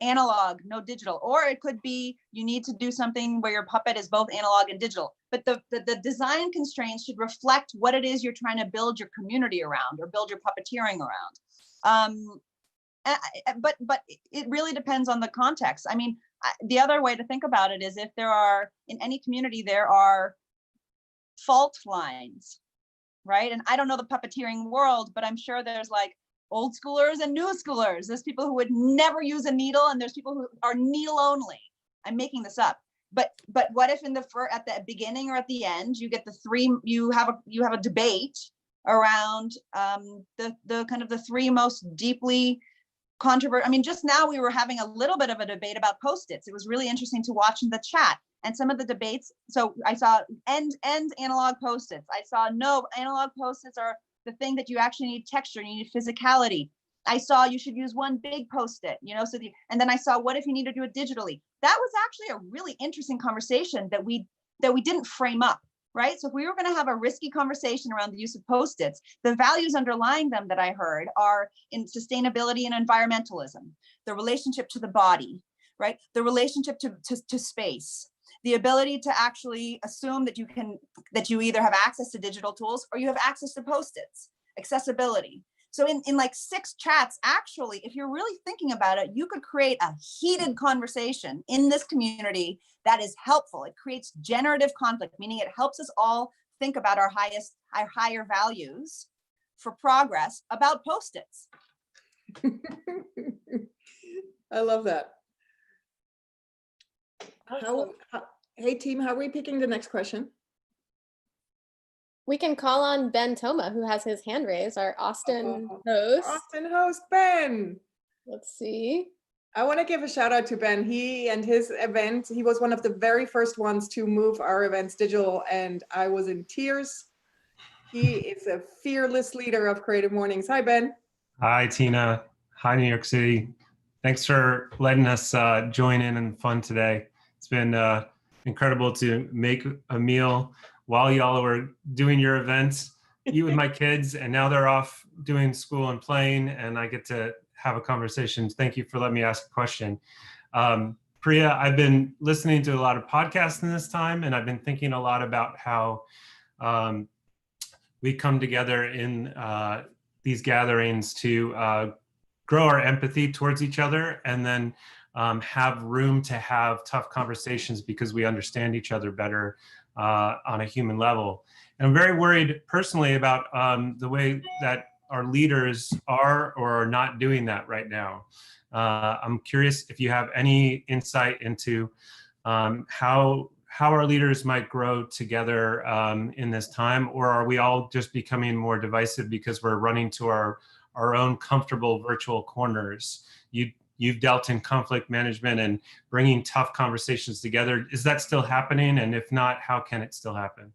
analog, no digital, or it could be you need to do something where your puppet is both analog and digital. But the design constraints should reflect what it is you're trying to build your community around or build your puppeteering around. But it really depends on the context. I mean, the other way to think about it is if there are, in any community, there are fault lines, right? And I don't know the puppeteering world, but I'm sure there's like old schoolers and new schoolers. There's people who would never use a needle, and there's people who are needle only. I'm making this up. But what if at the beginning or at the end, you get you have a debate around the kind of the 3 most deeply controversial. I mean, just now we were having a little bit of a debate about Post-its. It was really interesting to watch in the chat. And some of the debates, so I saw end analog Post-its. I saw no, analog Post-its are the thing that you actually need texture, you need physicality. I saw you should use one big Post-it, and then I saw, what if you need to do it digitally? That was actually a really interesting conversation that we didn't frame up, right? So if we were going to have a risky conversation around the use of Post-its, the values underlying them that I heard are in sustainability and environmentalism, the relationship to the body, right? The relationship to space, the ability to actually assume that you either have access to digital tools or you have access to Post-its, accessibility. So in like 6 chats, actually, if you're really thinking about it, you could create a heated conversation in this community that is helpful. It creates generative conflict, meaning it helps us all think about our higher values for progress about Post-its. I love that. Hey team, how are we picking the next question? We can call on Ben Toma, who has his hand raised, our Austin host. Austin host, Ben. Let's see. I want to give a shout out to Ben. He and his event, he was one of the very first ones to move our events digital, and I was in tears. He is a fearless leader of Creative Mornings. Hi, Ben. Hi, Tina. Hi, New York City. Thanks for letting us join in fun today. It's been incredible to make a meal while y'all were doing your events, eat with my kids, and now they're off doing school and playing, and I get to have a conversation. Thank you for letting me ask a question. Priya, I've been listening to a lot of podcasts in this time, and I've been thinking a lot about how we come together in these gatherings to grow our empathy towards each other, and then have room to have tough conversations because we understand each other better on a human level. And I'm very worried personally about the way that our leaders are or are not doing that right now. I'm curious if you have any insight into how our leaders might grow together in this time, or are we all just becoming more divisive because we're running to our own comfortable virtual corners? You've dealt in conflict management and bringing tough conversations together. Is that still happening? And if not, how can it still happen?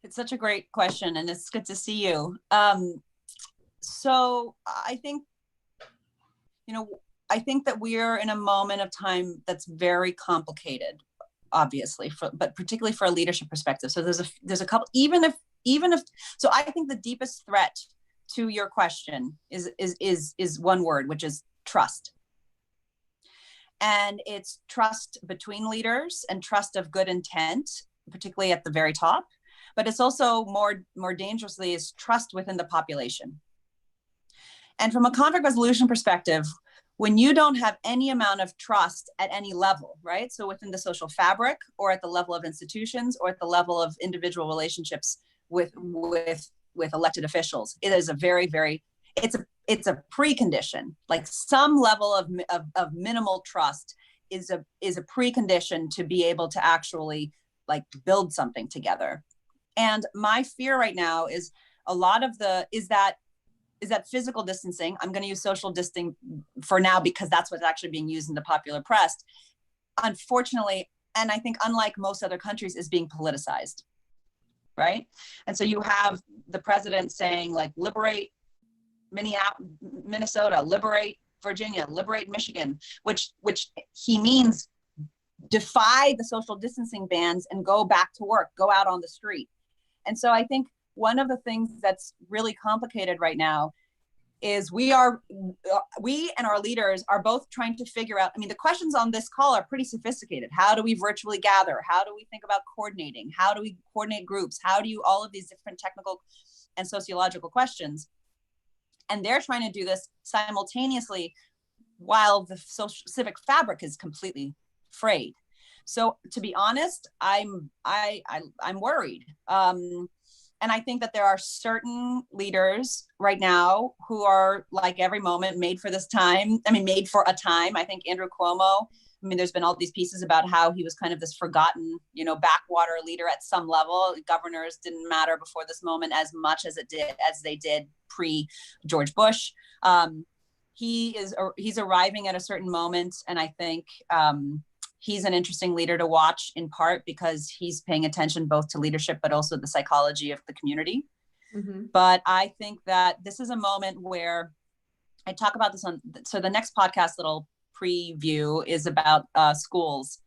It's such a great question, and it's good to see you. So I think, I think that we're in a moment of time that's very complicated, obviously, but particularly for a leadership perspective. So there's a couple, even if, so I think the deepest threat to your question is one word, which is trust. And it's trust between leaders and trust of good intent, particularly at the very top. But it's also more dangerously is trust within the population. And from a conflict resolution perspective, when you don't have any amount of trust at any level, right? So within the social fabric, or at the level of institutions, or at the level of individual relationships with elected officials, it is a very, very, it's a precondition. Like some level of minimal trust is a precondition to be able to actually like build something together. And my fear right now is that physical distancing. I'm going to use social distancing for now because that's what's actually being used in the popular press. Unfortunately, and I think unlike most other countries, is being politicized, right? And so you have the president saying like, liberate Minnesota, liberate Virginia, liberate Michigan, which he means defy the social distancing bans and go back to work, go out on the street. And so I think one of the things that's really complicated right now is we and our leaders are both trying to figure out, I mean, the questions on this call are pretty sophisticated. How do we virtually gather? How do we think about coordinating? How do we coordinate groups? How do you, all of these different technical and sociological questions. And they're trying to do this simultaneously while the social civic fabric is completely frayed. So to be honest, I'm worried. And I think that there are certain leaders right now who are like every moment made for this time. I mean, made for a time. I think Andrew Cuomo, I mean, there's been all these pieces about how he was kind of this forgotten, backwater leader at some level. Governors didn't matter before this moment as much as they did pre George Bush. He's arriving at a certain moment. And I think, he's an interesting leader to watch, in part because he's paying attention both to leadership, but also the psychology of the community. Mm-hmm. But I think that this is a moment where I talk about this so the next podcast little preview is about schools.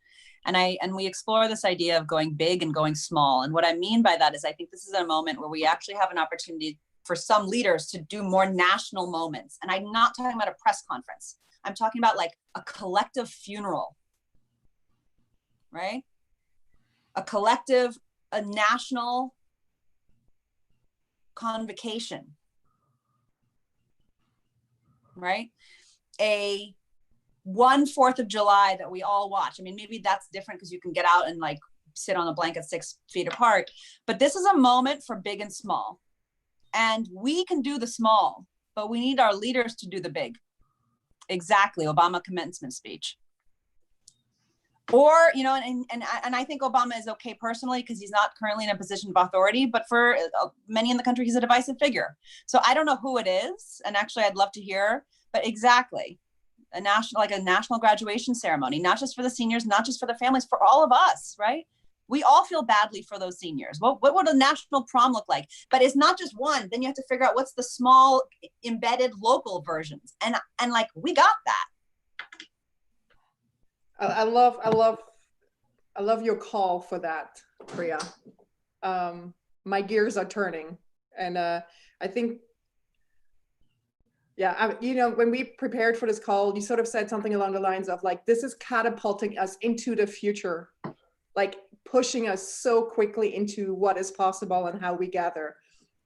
And we explore this idea of going big and going small. And what I mean by that is I think this is a moment where we actually have an opportunity for some leaders to do more national moments. And I'm not talking about a press conference. I'm talking about like a collective funeral. Right? A national convocation, right? A 4th of July that we all watch. I mean, maybe that's different because you can get out and like sit on a blanket 6 feet apart, but this is a moment for big and small. And we can do the small, but we need our leaders to do the big. Exactly, Obama commencement speech. Or, and I think Obama is okay personally because he's not currently in a position of authority, but for many in the country, he's a divisive figure. So I don't know who it is. And actually, I'd love to hear, but exactly, a national graduation ceremony, not just for the seniors, not just for the families, for all of us, right? We all feel badly for those seniors. What would a national prom look like? But it's not just one. Then you have to figure out what's the small embedded local versions. And like, we got that. I love your call for that, Priya. My gears are turning, and I think, yeah, when we prepared for this call, you sort of said something along the lines of like, this is catapulting us into the future, like pushing us so quickly into what is possible and how we gather.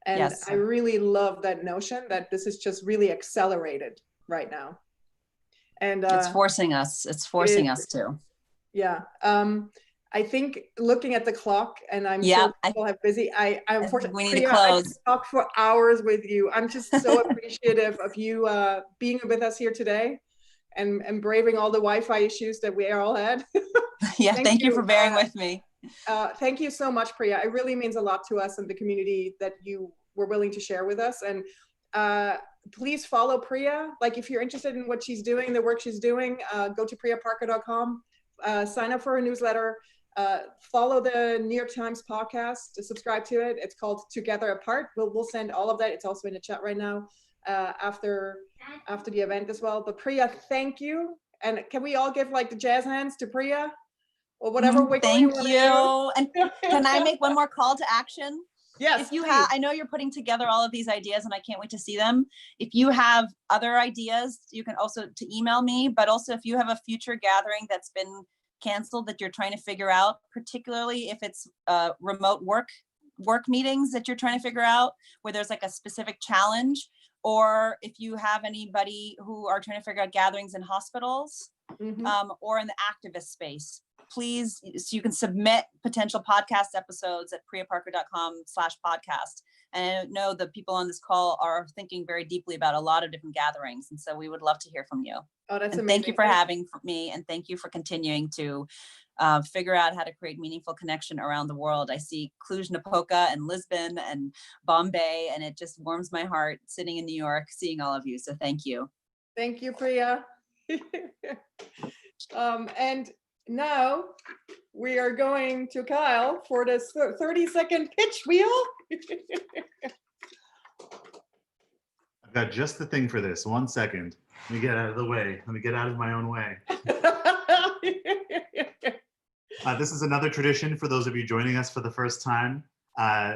And yes. I really love that notion that this is just really accelerated right now. And it's forcing us to. Yeah. I think looking at the clock, and I'm sure people have busy. I unfortunately, we need to close. I could talk for hours with you. I'm just so appreciative of you being with us here today, and braving all the Wi-Fi issues that we all had. Yeah, thank you for bearing with me. Thank you so much, Priya. It really means a lot to us and the community that you were willing to share with us. And please follow Priya. Like if you're interested in what she's doing, the work she's doing, go to priyaparker.com, sign up for her newsletter, follow the New York Times podcast, subscribe to it. It's called Together Apart. We'll send all of that. It's also in the chat right now after the event as well. But Priya, thank you. And can we all give like the jazz hands to Priya or whatever? Thank you. And can I make one more call to action? Yes. If you have, I know you're putting together all of these ideas and I can't wait to see them. If you have other ideas, you can also to email me, but also if you have a future gathering that's been canceled that you're trying to figure out, particularly if it's remote work meetings that you're trying to figure out where there's like a specific challenge, or if you have anybody who are trying to figure out gatherings in hospitals, or in the activist space, please, so you can submit potential podcast episodes at priyaparker.com/podcast. And I know the people on this call are thinking very deeply about a lot of different gatherings. And so we would love to hear from you. Oh, that's and amazing. Thank you for having me. And thank you for continuing to figure out how to create meaningful connection around the world. I see Cluj-Napoca and Lisbon and Bombay, and it just warms my heart sitting in New York, seeing all of you. So thank you. Thank you, Priya. And now we are going to Kyle for this 30-second pitch wheel. I've got just the thing for this. 1 second. Let me get out of the way. Let me get out of my own way. This is another tradition for those of you joining us for the first time.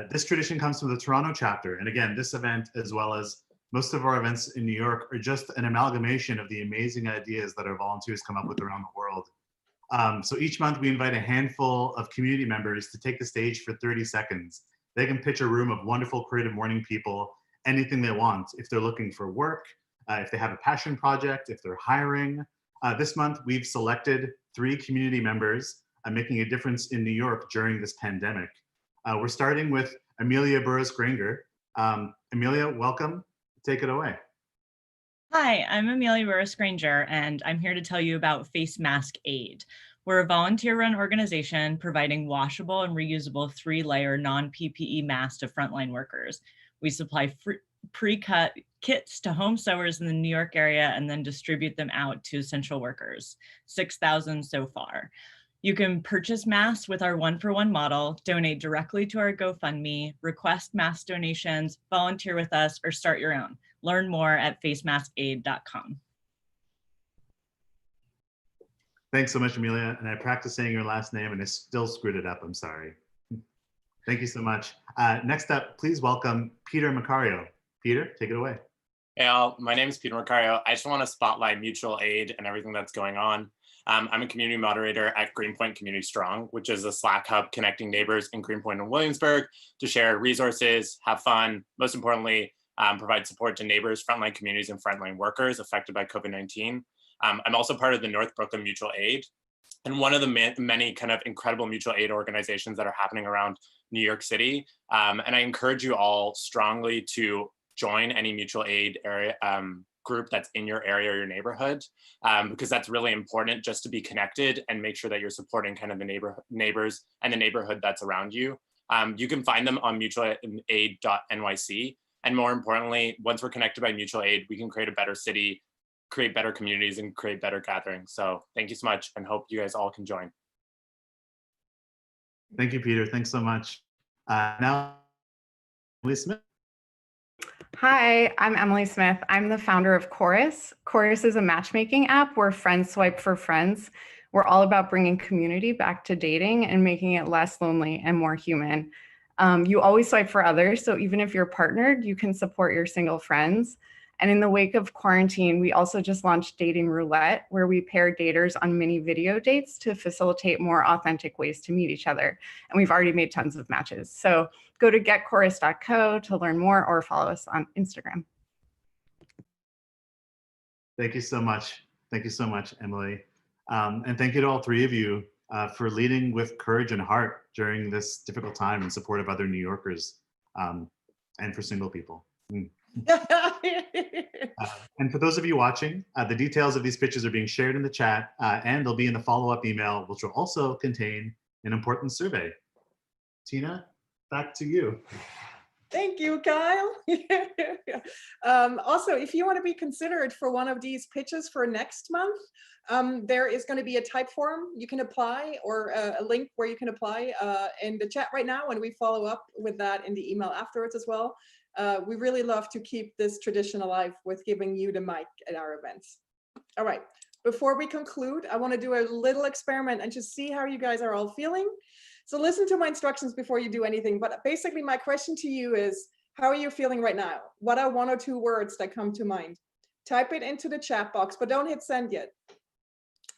This tradition comes from the Toronto chapter. And again, this event, as well as most of our events in New York, are just an amalgamation of the amazing ideas that our volunteers come up with around the world. So each month we invite a handful of community members to take the stage for 30 seconds. They can pitch a room of wonderful Creative Morning people, anything they want. If they're looking for work, if they have a passion project, if they're hiring. This month we've selected 3 community members making a difference in New York during this pandemic. We're starting with Amelia Burris-Granger. Amelia, welcome. Take it away. Hi, I'm Amelia Burris-Granger, and I'm here to tell you about Face Mask Aid. We're a volunteer-run organization providing washable and reusable 3-layer non-PPE masks to frontline workers. We supply pre-cut kits to home sewers in the New York area and then distribute them out to essential workers, 6,000 so far. You can purchase masks with our 1-for-1 model, donate directly to our GoFundMe, request mask donations, volunteer with us, or start your own. Learn more at facemaskedaid.com. Thanks so much, Amelia. And I practiced saying your last name and I still screwed it up. I'm sorry. Thank you so much. Next up, please welcome Peter Macario. Peter, take it away. Hey all, my name is Peter Mercario. I just want to spotlight mutual aid and everything that's going on. I'm a community moderator at Greenpoint Community Strong, which is a Slack hub connecting neighbors in Greenpoint and Williamsburg to share resources, have fun, most importantly, provide support to neighbors, frontline communities, and frontline workers affected by COVID-19. I'm also part of the North Brooklyn Mutual Aid, and one of the many kind of incredible mutual aid organizations that are happening around New York City. And I encourage you all strongly to join any mutual aid area group that's in your area or your neighborhood, because that's really important, just to be connected and make sure that you're supporting kind of the neighbors and the neighborhood that's around you. You can find them on mutualaid.nyc. And more importantly, once we're connected by mutual aid, we can create a better city, create better communities, and create better gatherings. So thank you so much, and hope you guys all can join. Thank you, Peter. Thanks so much. Now, Emily Smith. Hi, I'm Emily Smith. I'm the founder of Chorus. Chorus is a matchmaking app where friends swipe for friends. We're all about bringing community back to dating and making it less lonely and more human. You always swipe for others, so even if you're partnered, you can support your single friends. And in the wake of quarantine, we also just launched Dating Roulette, where we pair daters on mini video dates to facilitate more authentic ways to meet each other. And we've already made tons of matches. So go to getchorus.co to learn more or follow us on Instagram. Thank you so much. Thank you so much, Emily. And thank you to all 3 of you for leading with courage and heart during this difficult time in support of other New Yorkers and for single people. And for those of you watching, the details of these pitches are being shared in the chat, and they'll be in the follow-up email, which will also contain an important survey. Tina, back to you. Thank you, Kyle. Also, if you want to be considered for one of these pitches for next month, there is going to be a type form you can apply, or a link where you can apply in the chat right now, and we follow up with that in the email afterwards as well. We really love to keep this tradition alive with giving you the mic at our events. All right, before we conclude, I want to do a little experiment and just see how you guys are all feeling. So listen to my instructions before you do anything, but basically my question to you is, how are you feeling right now? What are 1 or 2 words that come to mind? Type it into the chat box, but don't hit send yet.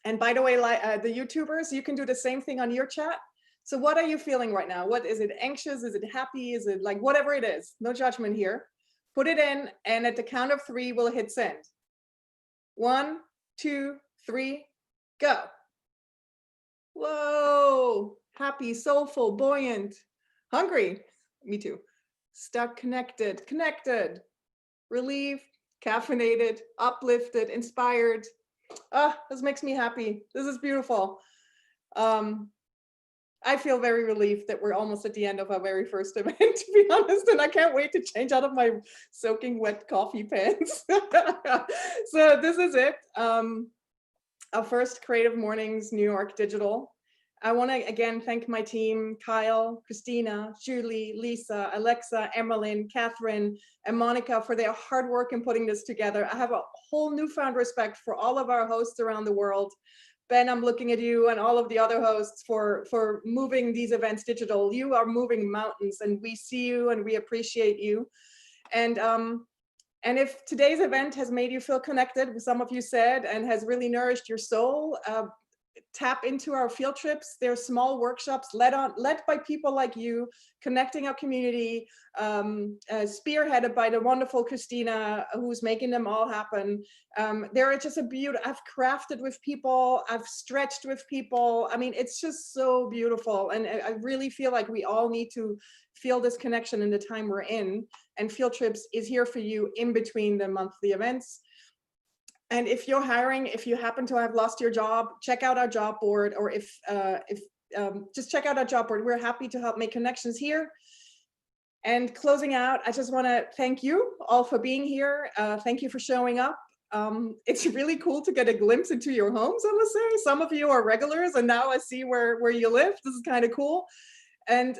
And by the way, like the YouTubers, you can do the same thing on your chat. So what are you feeling right now? What is it? Anxious? Is it happy? Is it like whatever it is? No judgment here. put it in, and at the count of 3, we'll hit send. 1, 2, 3, go. Whoa, happy, soulful, buoyant, hungry. Me too. Stuck, connected, relieved, caffeinated, uplifted, inspired. This makes me happy. This is beautiful. I feel very relieved that we're almost at the end of our very first event, to be honest, and I can't wait to change out of my soaking wet coffee pants. So this is it. Our first Creative Mornings New York Digital. I want to again thank my team, Kyle, Christina, Julie, Lisa, Alexa, Emmeline, Catherine, and Monica for their hard work in putting this together. I have a whole newfound respect for all of our hosts around the world. Ben, I'm looking at you and all of the other hosts for moving these events digital. You are moving mountains, and we see you and we appreciate you. And if today's event has made you feel connected, some of you said, and has really nourished your soul, tap into our field trips. They're small workshops led by people like you, connecting our community, spearheaded by the wonderful Christina, who's making them all happen. They're just a beauty. I've crafted with people, I've stretched with people. I mean, it's just so beautiful. And I really feel like we all need to feel this connection in the time we're in. And Field Trips is here for you in between the monthly events. And if you're hiring, if you happen to have lost your job, check out our job board, or just check out our job board. We're happy to help make connections here. And closing out, I just want to thank you all for being here. Thank you for showing up. It's really cool to get a glimpse into your homes, I must say. Some of you are regulars, and now I see where you live. This is kind of cool. And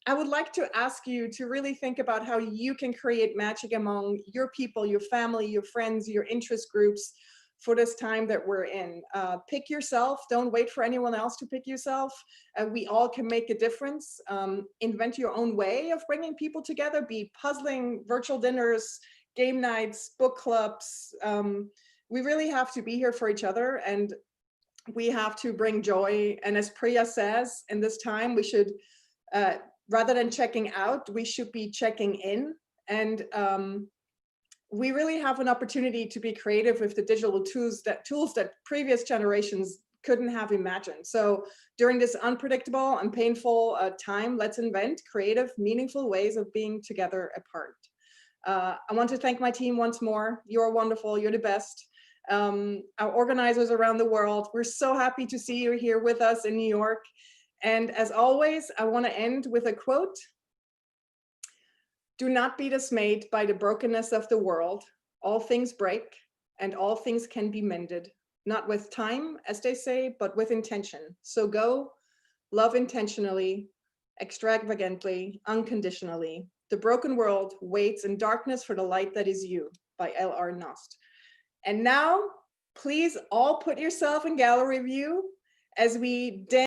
I would like to ask you to really think about how you can create magic among your people, your family, your friends, your interest groups for this time that we're in. Pick yourself. Don't wait for anyone else to pick yourself. We all can make a difference. Invent your own way of bringing people together, be puzzling, virtual dinners, game nights, book clubs. We really have to be here for each other, and we have to bring joy. And as Priya says, in this time, we should, rather than checking out, we should be checking in. And we really have an opportunity to be creative with the digital tools that previous generations couldn't have imagined. So during this unpredictable and painful time, let's invent creative, meaningful ways of being together apart. I want to thank my team once more. You're wonderful, you're the best. Our organizers around the world, we're so happy to see you here with us in New York. And as always, I want to end with a quote. Do not be dismayed by the brokenness of the world. All things break and all things can be mended, not with time, as they say, but with intention. So go, love intentionally, extravagantly, unconditionally. The broken world waits in darkness for the light that is you, by L.R. Nost. And now, please all put yourself in gallery view as we